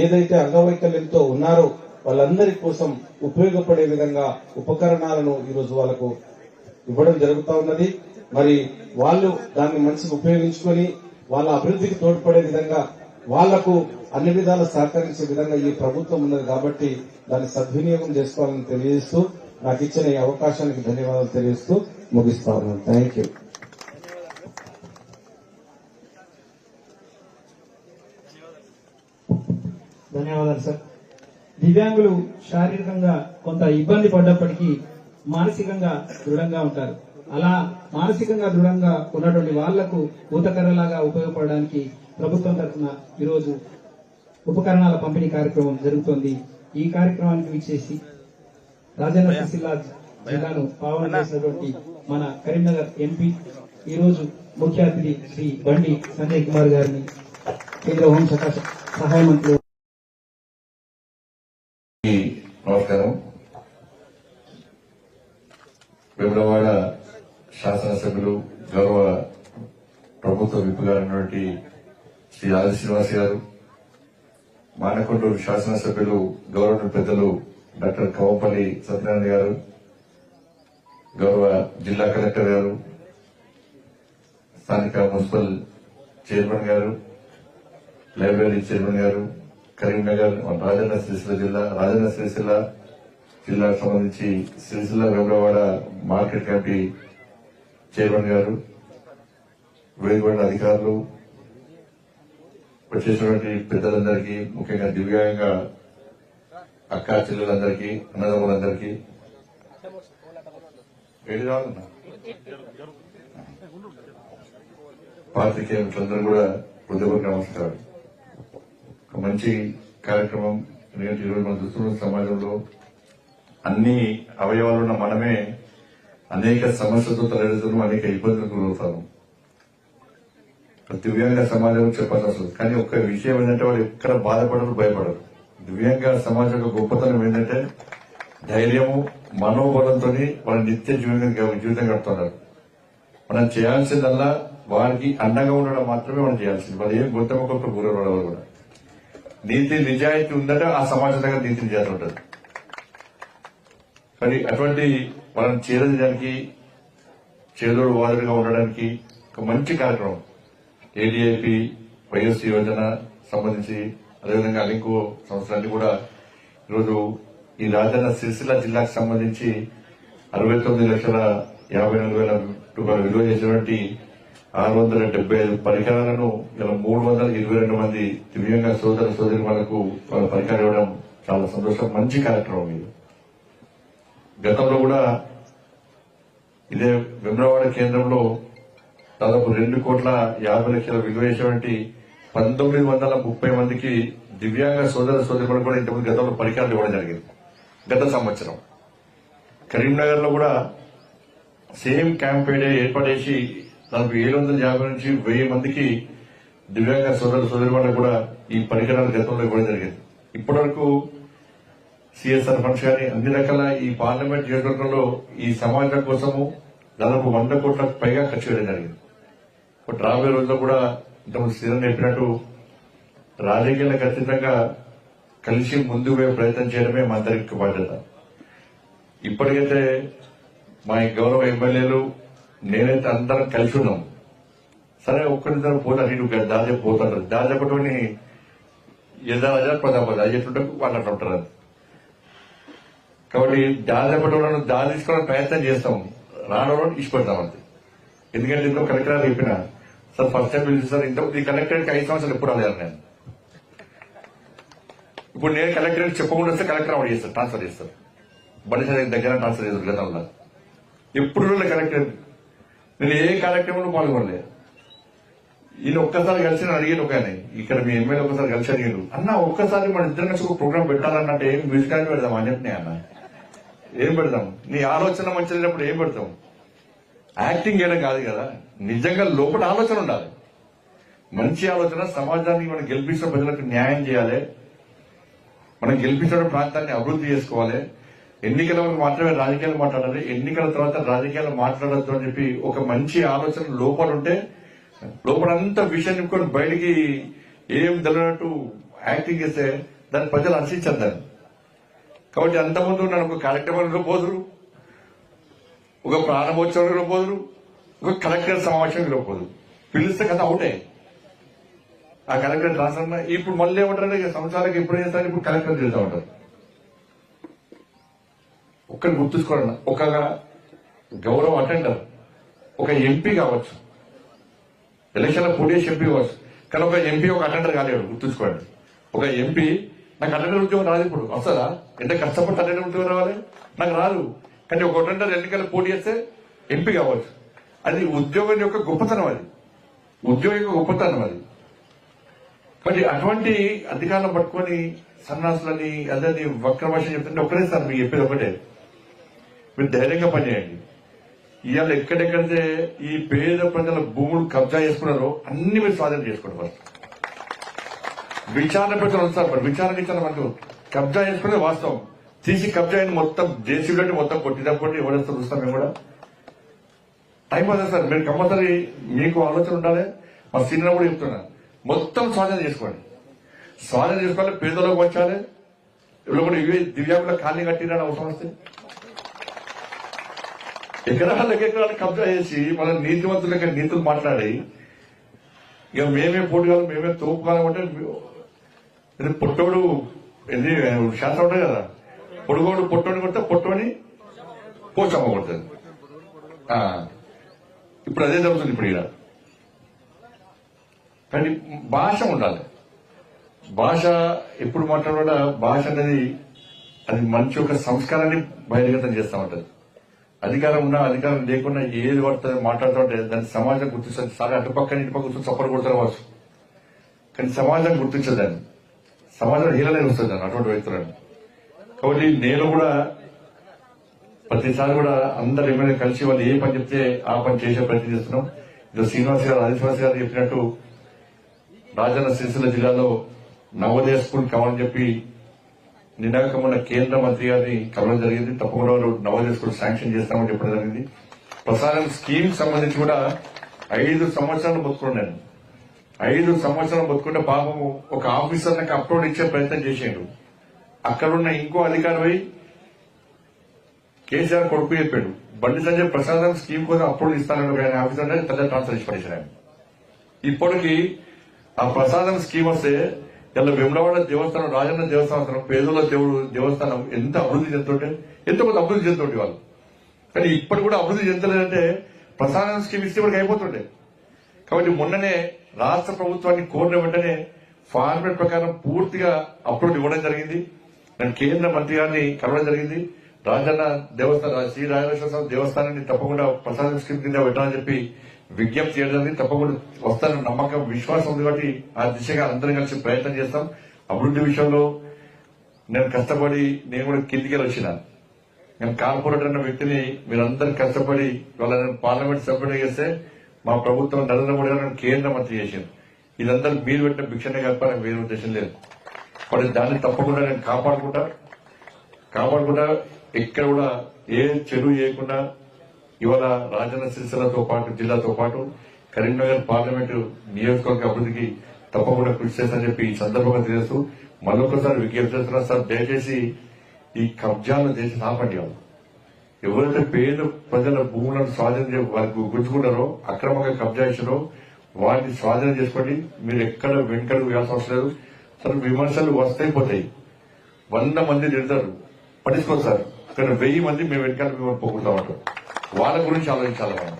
ఏదైతే అంగవైకల్యంతో ఉన్నారో వాళ్ళందరి కోసం ఉపయోగపడే విధంగా ఉపకరణాలను ఈరోజు వాళ్ళకు ఇవ్వడం జరుగుతూ ఉన్నది. మరి వాళ్ళు దాన్ని మంచిగా ఉపయోగించుకొని వాళ్ళ అభివృద్ధికి తోడ్పడే విధంగా వాళ్లకు అన్ని విధాలు సహకరించే విధంగా ఈ ప్రభుత్వం ఉన్నది. కాబట్టి దాన్ని సద్వినియోగం చేసుకోవాలని తెలియజేస్తూ నాకు ఇచ్చిన ఈ అవకాశానికి ధన్యవాదాలు తెలియజేస్తూ ముగిస్తా ఉన్నాను. Thank you. ధన్యవాదాలు సార్. దివ్యాంగులు శారీరకంగా కొంత ఇబ్బంది పడ్డప్పటికీ మానసికంగా దృఢంగా ఉంటారు. అలా మానసికంగా దృఢంగా ఉన్నటువంటి వాళ్లకు ఊతకర్రలాగా ఉపయోగపడడానికి ప్రభుత్వం తరఫున ఈరోజు ఉపకరణాల పంపిణీ కార్యక్రమం జరుగుతోంది. ఈ కార్యక్రమానికి విచ్చేసి రాజన్న సిరిసిల్ల జిల్లాను పావన చేసినటువంటి మన కరీంనగర్ ఎంపీ ఈరోజు ముఖ్య అతిథి శ్రీ బండి సంజయ్ కుమార్ గారిని కేంద్ర హోంశాఖ సహాయ మంత్రి. నమస్కారం. వేములవాడ శాసనసభ్యులు గౌరవ ప్రభుత్వ విప్ గారైనటువంటి శ్రీ ఆది శ్రీనివాస్ గారు, మానకొండూరు శాసనసభ్యులు గౌరవ పెద్దలు డాక్టర్ కవంపల్లి సత్యనారాయణ గారు, గౌరవ జిల్లా కలెక్టర్ గారు, స్థానిక మున్సిపల్ చైర్మన్ గారు, లైబ్రరీ చైర్మన్ గారు, కరీంనగర్ రాజన్న సిరిసిల్ల జిల్లాకు సంబంధించి Sircilla Vemulawada market committee chairman గారు, వేదికబడిన అధికారులు, వచ్చేసినటువంటి పెద్దలందరికీ, ముఖ్యంగా దివ్యాంగ అక్కా చెల్లెలందరికీ, అన్నదమ్ములందరికీ, పాత్రికేయ మిత్రులందరూ కూడా హృదయపూర్వక నమస్కారం. ఒక మంచి కార్యక్రమం. ఎందుకంటే ఈరోజు మనం చూస్తున్న సమాజంలో అన్ని అవయవాలున్న మనమే అనేక సమస్యలతో తలెడుతున్నాం, అనేక ఇబ్బందులకు గురవుతాము. దివ్యాంగ సమాజం చెప్పాల్సి వస్తుంది. కానీ ఒక్క విషయం ఏంటంటే వాళ్ళు ఎక్కడ బాధపడరు, భయపడరు. దివ్యాంగ సమాజం యొక్క గొప్పతనం ఏంటంటే ధైర్యము, మనోబలంతో వాళ్ళ నిత్య జీవితం గడుపుతున్నారు. మనం చేయాల్సిందల్లా వారికి అండగా ఉండడం మాత్రమే మనం చేయాల్సింది. వాళ్ళు ఏం గొంతమ్మకొక్క గురవడం కూడా నీతి నిజాయితీ ఉందంటే ఆ సమాజం దగ్గర నీతి నిజాయితీ ఉంటుంది. కానీ అటువంటి వాళ్ళని చేరడానికి, చేదోడు వాదులుగా ఉండడానికి ఒక మంచి కార్యక్రమం ఏడీఐపీ వైఎస్ యోజన సంబంధించి, అదేవిధంగా ఇంకో సంవత్సరాన్ని కూడా ఈరోజు ఈ రాజన్న సిరిసిల్ల జిల్లాకు సంబంధించి 69,54,000 విలువ చేసినటువంటి 675 పరికరాలను ఇలా 322 మంది దివ్యాంగ సోదర సోదరి వాళ్ళకు వాళ్ళ పరికరాలు ఇవ్వడం చాలా సంతోషం. మంచి కార్యక్రమం ఇది. గతంలో కూడా ఇదే వేములవాడ కేంద్రంలో దాదాపు 2,50,00,000 విలువ చేసినటువంటి 1930 మందికి దివ్యాంగ సోదర సోదరులు కూడా ఇంతకుముందు గతంలో పరికరాలు ఇవ్వడం జరిగింది. గత సంవత్సరం కరీంనగర్ లో కూడా సేమ్ క్యాంప్ ఏర్పాటు చేసి దాదాపు 750 నుంచి 1000 మందికి దివ్యాంగ సోదర సోదరి వాళ్ళకు కూడా ఈ పరికరాలు గతంలో ఇవ్వడం జరిగింది. ఇప్పటి వరకు సిఎస్ఆర్ ఫండ్స్ కానీ అన్ని రకాల ఈ పార్లమెంట్ నియోజకవర్గంలో ఈ సమాజం కోసము దాదాపు 100 కోట్లకు పైగా ఖర్చు చేయడం జరిగింది. ఇప్పుడు రాబోయే రోజుల్లో కూడా ఇంతకుముందు సీఎం చెప్పినట్టు రాజకీయాలకు అతీతంగా కలిసి ముందుకు పోయే ప్రయత్నం చేయడమే మా అందరికి బాధ్యత. ఇప్పటికైతే మా గౌరవ ఎమ్మెల్యేలు నేనైతే అందరం కలిసి ఉన్నాం. సరే ఒక్కరిద్దరు పోతారు, ఇటు దాదాపు పోతారు, దాదాపుని యథారాజా ప్రతాపరాజు అయ్యేటుంటే వాళ్ళు అట్లా ఉంటారు. కాబట్టి దాదాపు దారి తీసుకోవడానికి ప్రయత్నం చేస్తాం, రావడం ఇష్టపడతాం అంతే. ఎందుకంటే ఇంట్లో కలెక్టర్ చెప్పిన సార్ ఫస్ట్ టైం పిలిచి సార్ ఇంత ఈ కలెక్టరేట్కి 5 సంవత్సరాలు ఎప్పుడు రాలేదు నేను. ఇప్పుడు నేను కలెక్టరేట్ చెప్పకుండా వస్తే కలెక్టర్ అవుట్ చేస్తారు, ట్రాన్స్ఫర్ చేస్తారు, బండి దగ్గర ట్రాన్స్ఫర్ చేస్తారు. గతంలో ఎప్పుడు కలెక్టరేట్ నేను ఏ కార్యక్రమంలో పాల్గొనలేదు. ఈయన ఒక్కసారి కలిసి నేను అడిగాను, ఒక ఇక్కడ మీ ఎమ్మెల్యే ఒకసారి కలిసి అడిగాడు, అన్న ఒక్కసారి మన ఇద్దరు కలిసి ఒక ప్రోగ్రామ్ పెట్టాలన్నట్టు ఏం మ్యూజిక్ పెడదాం అని చెప్పినా. అన్న ఏం పెడదాం, నీ ఆలోచన మంచి లేనప్పుడు ఏం పెడతాం? యాక్టింగ్ చేయడం కాదు కదా, నిజంగా లోపల ఆలోచన ఉండాలి. మంచి ఆలోచన, సమాజానికి మనం గెలిపించిన ప్రజలకు న్యాయం చేయాలి, మనం గెలిపించిన ప్రాంతాన్ని అభివృద్ధి చేసుకోవాలి. ఎన్నికల మాత్రమే రాజకీయాలు మాట్లాడాలి, ఎన్నికల తర్వాత రాజకీయాలు మాట్లాడద్దు అని చెప్పి ఒక మంచి ఆలోచన లోపల ఉంటే లోపలంతా విషయం నింపుకొని బయటికి ఏం తెలియనట్టు యాక్టింగ్ చేస్తే దాన్ని ప్రజలు హర్షించారు దాన్ని. కాబట్టి అంతకుముందు నన్ను ఒక కార్యక్రమంలో పోదురు, ఒక ప్రారంభోత్సవంలో పోదురు, ఒక కలెక్టర్ సమావేశంలో పోదురు, పిలిస్తే కదా అవుటే ఆ కలెక్టర్ ట్రాన్స్ఫర్. ఇప్పుడు మళ్ళీ ఏమంటారు, సంవత్సరాలకు ఎప్పుడు చేస్తారు, ఇప్పుడు కలెక్టర్ తిరుగుతూ ఉంటారు. ఒక్కరిని గుర్తుంచుకోండి, ఒక గౌరవ అటెండర్ ఒక ఎంపీ కావచ్చు, ఎలక్షన్ లో పోటీ చేసి ఎంపీ కావచ్చు, కానీ ఒక ఎంపీ ఒక అటెండర్ కాలేడు. గుర్తుంచుకోండి, ఒక ఎంపీ నాకు అటెండర్ ఉద్యోగం రాదు, ఇప్పుడు వస్తుందా? ఎంత కష్టపడి అటెండర్ ఉద్యోగం రావాలి, నాకు రాదు. కానీ ఒక అటెండర్ ఎన్నికల్లో పోటీ చేస్తే ఎంపీ కావచ్చు. అది ఉద్యోగం యొక్క గొప్పతనం, అది ఉద్యోగం యొక్క గొప్పతనం అది. కాబట్టి అటువంటి అధికారులను పట్టుకొని సన్నాసులని అదని వక్రభాష చెప్తుంటే ఒక్కరే సార్ మీకు చెప్పేది ఒకటే, మీరు ధైర్యంగా పనిచేయండి. ఇవాళ ఎక్కడెక్కడైతే ఈ పేద ప్రజల భూములు కబ్జా చేసుకున్నారో అన్ని మీరు స్వాధీనం చేసుకోండి. ఫస్ట్ విచారణ ప్రజలు వస్తారు, మరి విచారణ మనకు కబ్జా చేసుకునే వాస్తవం తీసి కబ్జా అయిన మొత్తం జేసీబీ మొత్తం కొట్టినప్పుడు ఎవరేస్తారు చూస్తాం. మేము కూడా టైం అవుతుంది సార్, మీరు కంపల్సరీ మీకు ఆలోచన ఉండాలి. మా సీనియర్ కూడా చెప్తున్నా, మొత్తం స్వాధీనం చేసుకోండి, స్వాధీనం చేసుకోవాలి, పేదలకు వచ్చాలి. ఇప్పుడు కూడా దివ్యాంగుల ఖాళీ కట్టిన అవసరం వస్తే ఎకరాలకు కబ్జా చేసి మన నీతివంతులకి నీతులు మాట్లాడి ఇక మేమే పోటుగాలం మేమే తోపుకాలం అంటే ఇది పొట్టోడు ఇది శాస్త్రం ఉంటుంది కదా, పొడుగోడు పొట్టోని కొడితే పొట్టోని పోచమ్మ కొడుతుంది. ఇప్పుడు అదే జరుగుతుంది. ఇప్పుడు ఇక్కడ కానీ భాష ఉండాలి, భాష ఎప్పుడు మాట్లాడా భాష అనేది అది మంచి ఒక సంస్కారాన్ని బహిర్గతం చేస్తా ఉంటది. అధికారం ఉన్నా అధికారం లేకుండా ఏది పడుతుంది మాట్లాడుతుంటే దాన్ని సమాజం గుర్తిస్తుంది. సార్ అటుపక్కన ఇటుపక్క కూర్చొని చప్పట్లు కొడతారు కావచ్చు, కానీ సమాజం గుర్తించదు దాన్ని, సమాజం హీలనే వస్తుంది దాన్ని అటువంటి వ్యక్తులను. కాబట్టి నేను కూడా ప్రతిసారి కూడా అందరు ఎమ్మెల్యే కలిసి వాళ్ళు ఏ పని చెప్తే ఆ పని చేసే ప్రయత్నం చేస్తున్నాం. ఇది శ్రీనివాస్ గారు ఆదిశ్వాస్ గారు చెప్పినట్టు రాజన్న సిరిసిల్ల జిల్లాలో నవోదయ స్కూల్ కావాలని చెప్పి నిన్నక మొన్న కేంద్ర మంత్రి గారిని కలవడం జరిగింది. తప్పకుండా నవోదయ స్కూల్ శాంక్షన్ చేస్తామని చెప్పడం జరిగింది. ప్రసారం స్కీమ్ సంబంధించి కూడా 5 సంవత్సరాలు బతుకున్నాను. 5 సంవత్సరాలు బతుకుంటే పాపము ఒక ఆఫీసర్ నాకు అప్లోడ్ ఇచ్చే ప్రయత్నం చేసాడు. అక్కడున్న ఇంకో అధికారి కేసీఆర్ కొడుకు చెప్పాడు, బండి సంజయ్ ప్రసాదం స్కీమ్ కోసం అప్లోడ్ ఇస్తానని ఆఫీసర్ అంటే తల్లి ట్రాన్స్ఫర్ చేసి పడేశారు. ఇప్పటికి ఆ ప్రసాదం స్కీమ్ వస్తే ఇలా వెమ్లవాడ దేవస్థానం, రాజన్న దేవస్థానం, పేదల దేవుడు దేవస్థానం ఎంత అభివృద్ధి చెందుతుంటే ఎంతో కొంత అభివృద్ధి చెందుతుంటే వాళ్ళు. కానీ ఇప్పటి కూడా అభివృద్ధి చెందలేదంటే ప్రసాదం స్కీమ్ ఇస్తే ఇప్పటికి అయిపోతుండే. కాబట్టి మొన్ననే రాష్ట్ర ప్రభుత్వాన్ని కోరిన వెంటనే ఫార్మేట్ ప్రకారం పూర్తిగా అప్లోడ్ ఇవ్వడం జరిగింది. నేను కేంద్ర మంత్రి గారిని కలవడం జరిగింది. రాజన్న దేవస్థానం, శ్రీ రాజేశ్వర దేవస్థానాన్ని తప్పకుండా ప్రసాదం స్కీమ్ కింద పెట్టాలని చెప్పి విజ్ఞప్తి చేయడం తప్పకుండా వస్తానని నమ్మకం విశ్వాసం ఉంది. కాబట్టి ఆ దిశగా అందరం కలిసి ప్రయత్నం చేస్తాం. అభివృద్ధి విషయంలో నేను కష్టపడి నేను కూడా కిందికి వచ్చిన, నేను కార్పొరేటర్ అన్న వ్యక్తిని మీరందరూ కష్టపడి వాళ్ళ పార్లమెంట్ సభ్యుడు చేస్తే మా ప్రభుత్వం నరేంద్ర మోడీ గారు కేంద్ర మంత్రి చేసింది. ఇదంతా మీరు పెట్టిన భిక్షనే కప్ప నాకు వేరే ఉద్దేశం లేదు. కాబట్టి దాన్ని తప్పకుండా నేను కాపాడుకుంటా ఎక్కడ కూడా ఏ చెరువు చేయకుండా ఇవాళ రాజన్న సిరిసిల్లతో పాటు జిల్లాతో పాటు కరీంనగర్ పార్లమెంటు నియోజకవర్గ అభివృద్ధికి తప్పకుండా కృషి చేస్తానని చెప్పి ఈ సందర్భంగా తెలియజేస్తూ మరొకసారి విజ్ఞప్తి చేస్తున్నా సార్, దయచేసి ఈ కబ్జాలు చేసి ఆపండి. ఎవరైతే పేద ప్రజల భూములను స్వాధీనం వారికి గుంజుకున్నారో, అక్రమంగా కబ్జా చేసారో వాటిని స్వాధీనం చేసుకోండి. మీరు ఎక్కడ వెనుకలు వేయాల్సిన అవసరం లేదు. సార్ విమర్శలు వస్తాయి పోతాయి, 100 మంది తిడతారు, పట్టించుకోరు సార్. కానీ 1000 మంది మేము వెనకాల మేము పోగొడతామంటారు. వాళ్ళ గురించి ఆలోచించాలి మనం.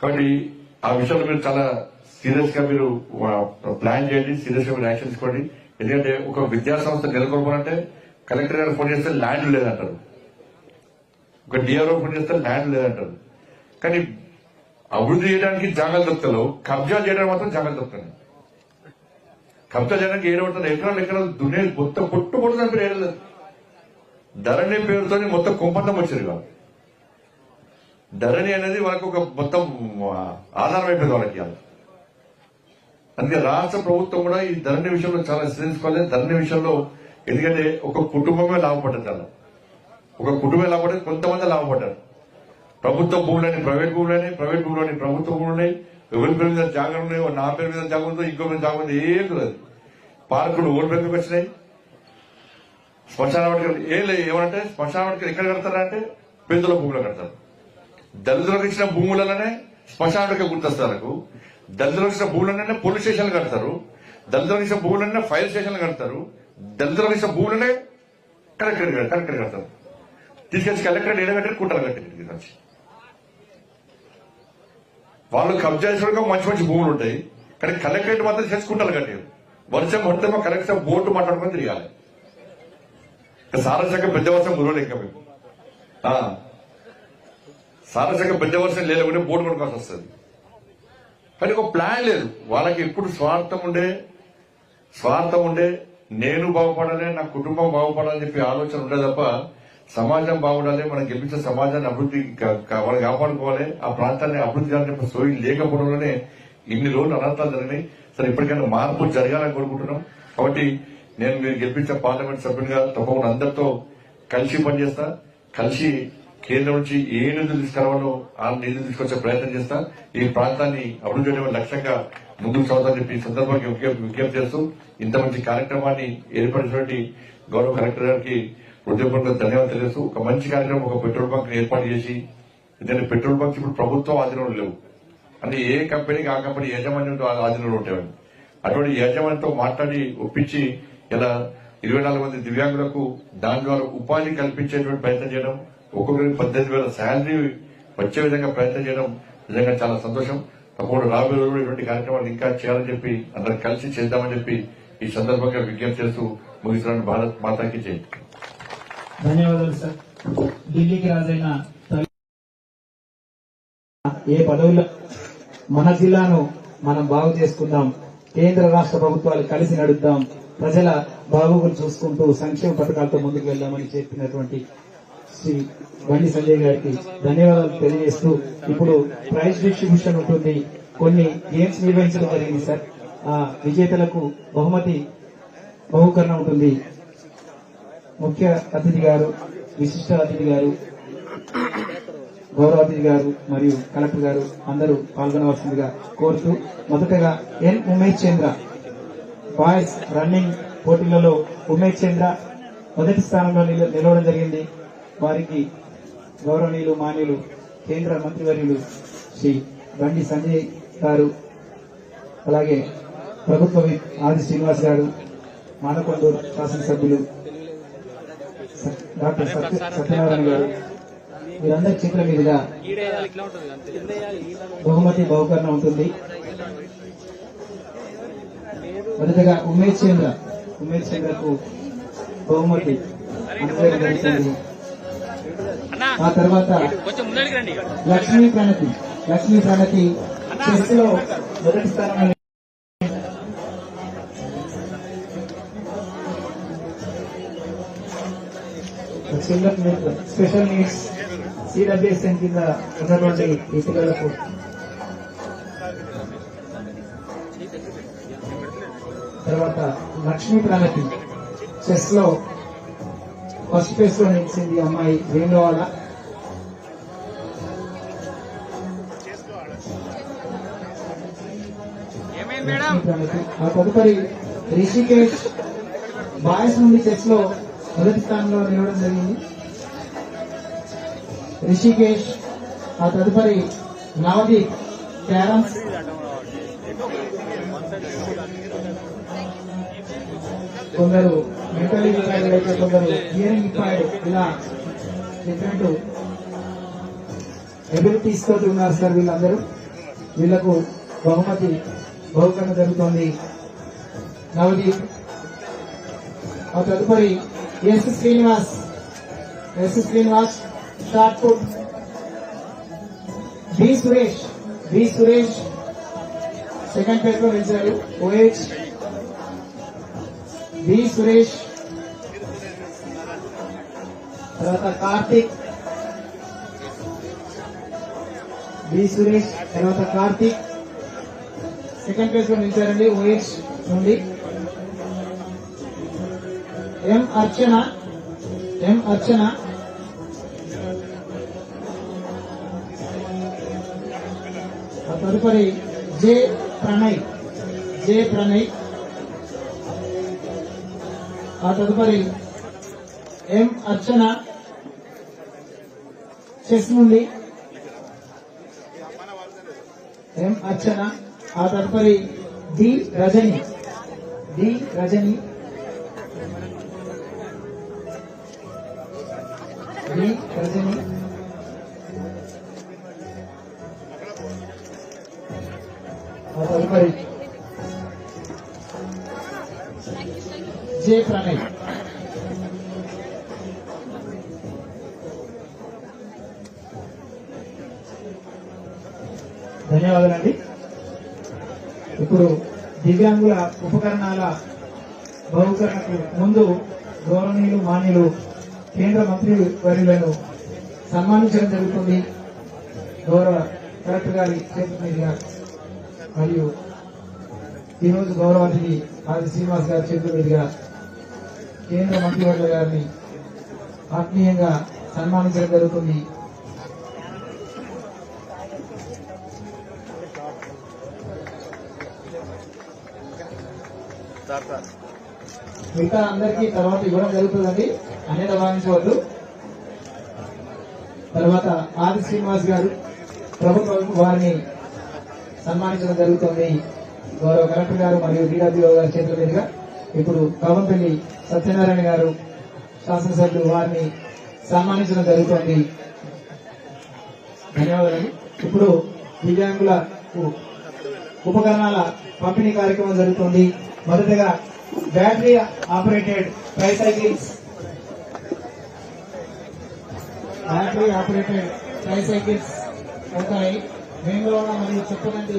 కాబట్టి ఆ విషయంలో మీరు చాలా సీరియస్ గా మీరు ప్లాన్ చేయండి, సీరియస్ గా మీరు యాక్షన్ తీసుకోండి. ఎందుకంటే ఒక విద్యా సంస్థ నెలకొల్పాలంటే కలెక్టర్ గారు ఫోన్ చేస్తే ల్యాండ్ లేదంటారు, ఒక డిఆర్ఓ ఫోన్ చేస్తే ల్యాండ్ లేదంటారు. కానీ అభివృద్ధి చేయడానికి జాగాలు దొరుకుతారు, కబ్జా చేయడానికి మాత్రం జాగాలు దొరుకుతాయి. కబ్జా చేయడానికి ఏడవుతుంది, ఎకరాలు దున్నే మొత్తం కొట్టుకుంటున్న పేరు ఏడలేదు. ధరణి పేరుతో మొత్తం కుంపంతం వచ్చేది కాదు. ధరణి అనేది వాళ్ళకి ఒక మొత్తం ఆధారం అయిపోయింది వాళ్ళకి. అందుకే రాష్ట్ర ప్రభుత్వం కూడా ఈ ధరణి విషయంలో చాలా శ్రద్ధించుకోవాలి. ధరణి విషయంలో ఎందుకంటే ఒక కుటుంబమే లాభపడ్డారు, చాలా ఒక కుటుంబమే లాభపడ్డారు, కొంతమంది లాభపడ్డారు. ప్రభుత్వ భూములని ప్రైవేట్ భూములని, ప్రైవేట్ భూములని ప్రభుత్వ భూములున్నాయి. ఎవరి పేరు మీద జాగా ఉన్నాయి, నా పేరు మీద జాగా ఉందో, ఇంకో మీద జాగా ఉంది, ఏం లేదు. పార్కులు ఓటు పేరు మీద వచ్చినాయి. శ్మశాన వాటికలు ఏం లేదు. ఏమంటే శ్మశాన వాటికలు ఎక్కడ కడతారా అంటే పేదల భూములు కడతారు. దళితులకు ఇచ్చిన భూములనే శ్మశాన వాటిక గుర్తొస్తారు. దళితులకు ఇచ్చిన భూములనే పోలీస్ స్టేషన్లు కడతారు. దళితులకు ఇచ్చిన భూములనే ఫైర్ స్టేషన్లు కడతారు. దళితులకు ఇచ్చిన భూములనే కలెక్టర్ కడతారు. తీసుకొచ్చి కలెక్టర్ ఏడగట్టి కుట్రలు కట్టారు. నుంచి వాళ్ళు కబ్జా చేసుకోవడం మంచి మంచి భూములు ఉంటాయి, కానీ కలెక్టరేట్ మాత్రం చేసుకుంటారు కట్టారు. వర్షం పడితే మా కలెక్టర్ బోర్డు మాట్లాడుకొని తిరగాలి. సారసంగా పెద్ద వర్షం మురవలే, ఇంకా మేము సారసంగా పెద్ద వర్షం లేకుంటే బోర్డు కొనుక్కోవాల్సి వస్తుంది. కానీ ఒక ప్లాన్ లేదు వాళ్ళకి. ఎప్పుడు స్వార్థం ఉండే నేను బాగుపడాలి, నా కుటుంబం బాగుపడాలని చెప్పి ఆలోచన ఉండే తప్ప సమాజం బాగుండాలి, మనం గెలిపించే సమాజాన్ని అభివృద్ధి మనం కాపాడుకోవాలి, ఆ ప్రాంతాన్ని అభివృద్ధి చేయాలని చెప్పి సోయి లేకపోవడంలోనే ఇన్ని రోజులు అనర్థాలు జరిగినాయి. సరే ఇప్పటికైనా మార్పు జరగాలని కోరుకుంటున్నాం. కాబట్టి నేను మీరు గెలిపించే పార్లమెంట్ సభ్యునిగా తప్పకుండా అందరితో కలిసి పనిచేస్తా. కలిసి కేంద్రం నుంచి ఏ నిధులు తీసుకురావాలో ఆ నిధులు తీసుకొచ్చే ప్రయత్నం చేస్తా. ఈ ప్రాంతాన్ని అభివృద్ధి చేయడం లక్ష్యంగా ముందుకు సాగుతామని చెప్పి ఈ సందర్భంగా విజ్ఞప్తి చేస్తూ ఇంత మంచి కార్యక్రమాన్ని ఏర్పడినటువంటి గౌరవ కలెక్టర్ గారికి హృదయపూర్వక ధన్యవాదాలు తెలియజేస్తూ, ఒక మంచి కార్యక్రమం, ఒక పెట్రోల్ బంక్ ఏర్పాటు చేసి, ఎందుకంటే పెట్రోల్ బంక్స్ ఇప్పుడు ప్రభుత్వం ఆధీనంలో లేవు, అంటే ఏ కంపెనీకి ఆ కంపెనీ యాజమాన్యం ఆధీనంలో ఉంటాయని అటువంటి యాజమాన్యంతో మాట్లాడి ఒప్పించి ఇలా 24 మంది దివ్యాంగులకు దాని ద్వారా ఉపాధి కల్పించేటువంటి ప్రయత్నం చేయడం, ఒక్కొక్కరికి 18,000 శాలరీ వచ్చే విధంగా ప్రయత్నం చేయడం నిజంగా చాలా సంతోషం. తప్పకుండా రాబోయే రోజుల్లో ఇటువంటి కార్యక్రమాలు ఇంకా చేయాలని చెప్పి అందరం కలిసి చేద్దామని చెప్పి ఈ సందర్భంగా విజ్ఞప్తి చేస్తూ ముగిస్తున్నాను. భారత్ మాతాకి జై. ధన్యవాదాలు సార్. ఢిల్లీకి రాజైన ఏ పదవుల్లో మన జిల్లాను మనం బాగు చేసుకుందాం, కేంద్ర రాష్ట్ర ప్రభుత్వాలు కలిసి నడుద్దాం, ప్రజల బాగోగులు చూసుకుంటూ సంక్షేమ పథకాలతో ముందుకు వెళ్దామని చెప్పినటువంటి శ్రీ బండి సంజయ్ గారికి ధన్యవాదాలు తెలియజేస్తూ ఇప్పుడు ప్రైజ్ డిస్ట్రిబ్యూషన్ ఉంటుంది. కొన్ని గేమ్స్ నిర్వహించడం జరిగింది సార్. ఆ విజేతలకు బహుకరణ ఉంటుంది. ముఖ్య అతిథి గారు, విశిష్ట అతిథి గారు, గౌరవ అతిథి గారు మరియు కలెక్టర్ గారు అందరూ పాల్గొనవలసిందిగా కోరుతూ, మొదటగా ఎన్ ఉమేష్ చంద్ర బాయ్స్ రన్నింగ్ పోటీలలో ఉమేష్ చంద్ర మొదటి స్థానంలో నిలవడం జరిగింది. వారికి గౌరవనీయులు మాన్యులు కేంద్ర మంత్రివర్యులు శ్రీ బండి సంజయ్ గారు, అలాగే ప్రభుత్వ విప్ ఆది శ్రీనివాస్ గారు, మానకొండూరు శాసనసభ్యులు డాక్టర్ సత్యనారాయణ గారు, వీరందరి చేతుల మీదుగా బహుకరణ ఉంటుంది. మొదటగా ఉమేష్ చంద్రకు బహుమతి అందజేయడం జరుగుతుంది. ఆ తర్వాత లక్ష్మీ ప్రణతి చెస్ లో మొదటి స్థానంలో స్పెషల్ నీడ్స్ సిడబ్ల్యూఎస్ఎన్ కింద ఉన్నటువంటి ఈ పిల్లలకు తర్వాత లక్ష్మీ ప్రణతి చెస్ లో ఫస్ట్ ప్లేస్ లో నిలిచింది అమ్మాయి వేణువాడ. లక్ష్మీ ప్రణతి. ఆ తదుపరి రిషికేష్ బాయ్స్ నుండి చెస్ లో మొదటి స్థానంలో నిలవడం జరిగింది. రిషికేష్, ఆ తదుపరి నవదీప్ క్యారమ్స్, కొందరు మెంటలీ రిటైర్డ్ అయితే కొందరు హియరింగ్ ఇంపైర్డ్, ఇలా డిఫరెంట్ ఎబిలిటీస్ తోటి ఉన్నారు సార్ వీళ్ళందరూ. వీళ్లకు బహుకరణ జరుగుతోంది. నవదీప్, ఆ తదుపరి S Srinivas shot put, B Suresh second place లో నిలిచారు. ఓహెచ్ బి సురేష్, తర్వాత కార్తిక్, బి సురేష్ తర్వాత కార్తిక్ సెకండ్ ప్లేస్ లో నిలిచారండి. ఓహెచ్ నుండి ఎం అర్చన, ఆ తదుపరి జే ప్రణయ్, ఆ తదుపరి ఎం అర్చన చెస్ నుండి ఎం అర్చన, ఆ తదుపరి డి రజని, ఆ తదుపరి జే ప్రణయ్. ధన్యవాదాలండి. ఇప్పుడు దివ్యాంగుల ఉపకరణాల బహుకరణకు ముందు గౌరవనీయులు మాన్యులు కేంద్ర మంత్రి వర్యులను సన్మానించడం జరుగుతుంది. గౌరవ కలెక్టర్ గారి చేతుల మీదుగా మరియు ఈరోజు గౌరవ అతిథి ఆది శ్రీనివాస్ గారి చేతుల మీదుగా కేంద్ర మంత్రివర్యుల గారిని ఆత్మీయంగా సన్మానించడం జరుగుతుంది. మిగతా అందరికీ తర్వాత ఇవ్వడం జరుగుతుందండి, అన్యత భావించవద్దు. తర్వాత ఆది శ్రీనివాస్ గారు ప్రభుత్వం వారిని సన్మానించడం జరుగుతుంది. గౌరవ కలెక్టర్ గారు మరియు డిడబ్ల్యూ గారి చేతుల మీదుగా ఇప్పుడు కవంపల్లి సత్యనారాయణ గారు శాసనసభ్యులు వారిని సన్మానించడం జరుగుతుంది. ధన్యవాదాలు. ఇప్పుడు దివ్యాంగుల ఉపకరణాల పంపిణీ కార్యక్రమం జరుగుతుంది. మొదటగా బ్యాటరీ ఆపరేటెడ్ ట్రైసైకిల్స్ ఉంటాయి. బెంగళూరు మరియు చెప్పనండి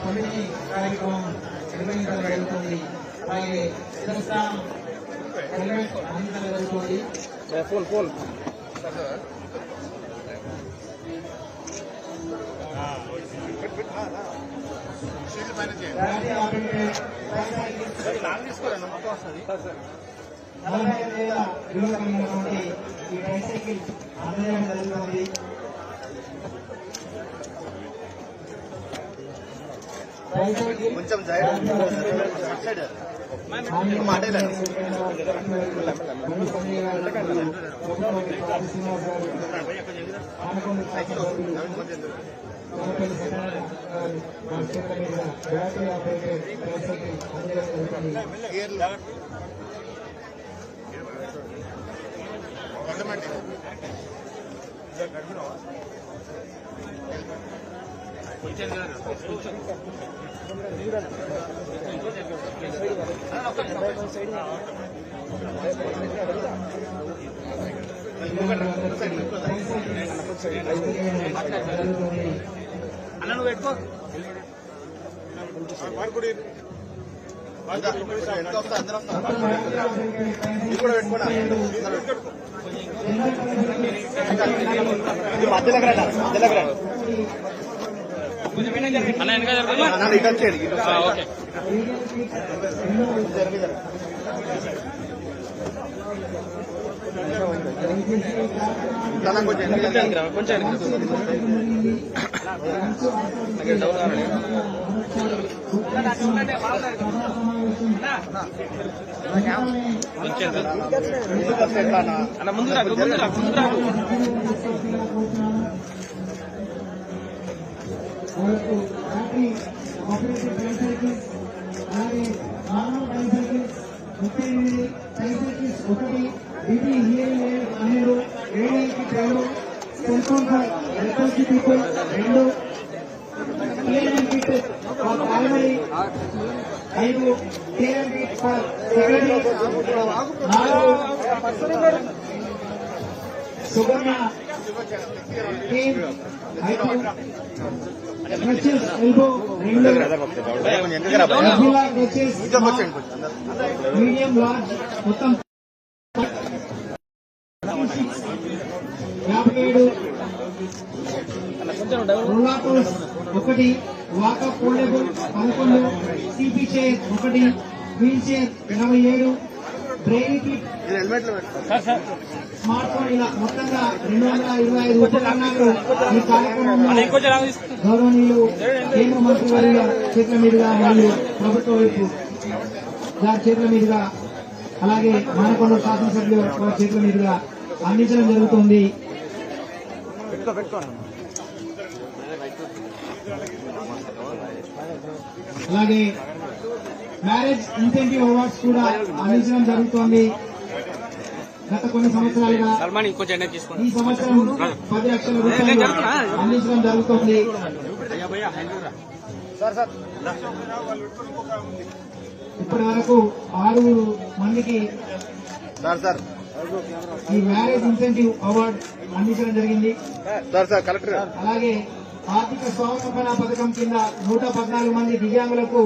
పంపిణీ కార్యక్రమం నిర్వహించడం జరుగుతుంది. అలాగే శిరస్థానం అందించడం జరుగుతుంది. ఈ ట్రైసైకిల్ అందజేయడం జరుగుతుంది. కొంచెం సుగమ్య ఎల్బో 2 మీడియం లార్జ్ మొత్తం 57 rollators 1 walker foldable 11 CP chair 1 wheelchair 87 brain kit smartphone ఇలా మొత్తంగా 225 ఉపకరణాలు ఈ కార్యక్రమంలో గౌరవనీయులు కేంద్ర మంత్రి వర్యుల చేతుల మీదుగా మరియు ప్రభుత్వ వైపు గారి చేతుల మీదుగా అలాగే మానకొండ శాసనసభ్యుల వారి చేతుల మీదుగా అందించడం జరుగుతుంది. అలాగే మ్యారేజ్ ఇన్సెంటివ్ అవార్డ్స్ కూడా అందించడం జరుగుతోంది. గత కొన్ని సంవత్సరాలుగా ఈ సంవత్సరం 10 లక్షల రూపాయలు అందించడం జరుగుతోంది. ఇప్పటి వరకు 6 మందికి ఈ మ్యారేజ్ ఇన్సెంటివ్ అవార్డు అందించడం జరిగింది. అలాగే ఆర్థిక స్వావలంబన పథకం కింద 114 మంది దివ్యాంగులకు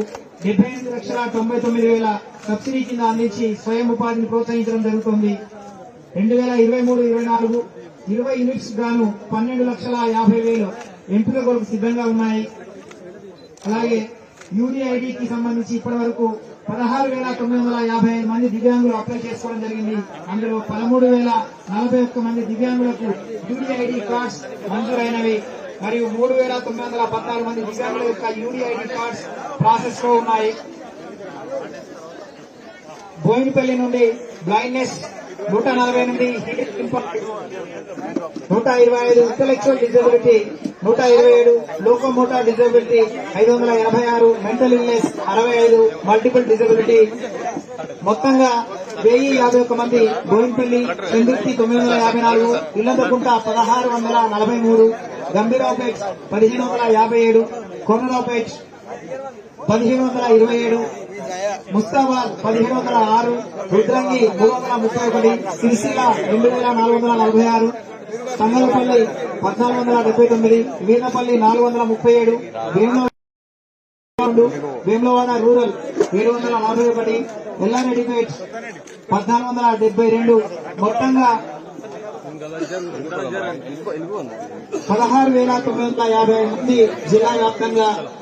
78,99,000 సబ్సిడీ కింద అందించి స్వయం ఉపాధిని ప్రోత్సహించడం జరుగుతోంది. 2023-24 20 యూనిట్స్ గాను 12,50,000 ఎంపిక కొరకు సిద్ధంగా ఉన్నాయి. అలాగే యూడీఐడికి సంబంధించి ఇప్పటి వరకు 16,955 మంది దివ్యాంగులు అప్లై చేసుకోవడం జరిగింది. అందులో 13,041 మంది దివ్యాంగులకు యూడీఐడి కార్డ్స్ మంజూరైనవి మరియు 3,914 మంది దివ్యాంగుల యొక్క యూడీఐడి కార్డ్స్ ప్రాసెస్ లో ఉన్నాయి. బోయినపల్లి నుండి blindness 148, 125 intellectual disability 127, locomotor disability 586, mental illness 65, multiple disability మొత్తంగా 1,051 మంది. బోయినపల్లి చంద్రుతి 954, ఇల్లంతకుంట 1,643, గంభీరావుపేట్ 1,557, కొనరావుపేట్ 1,527, ముస్తాబాద్ 1,506, రుద్రంగి 331, సిరిసిల్ల 2,446, తంగలపల్లి 1,479, వీర్నపల్లి 437, వేములవాడ రూరల్ 741, ఎల్లారెడ్డిపేట్ 1,472, మొత్తంగా 16,950 మంది జిల్లా వ్యాప్తంగా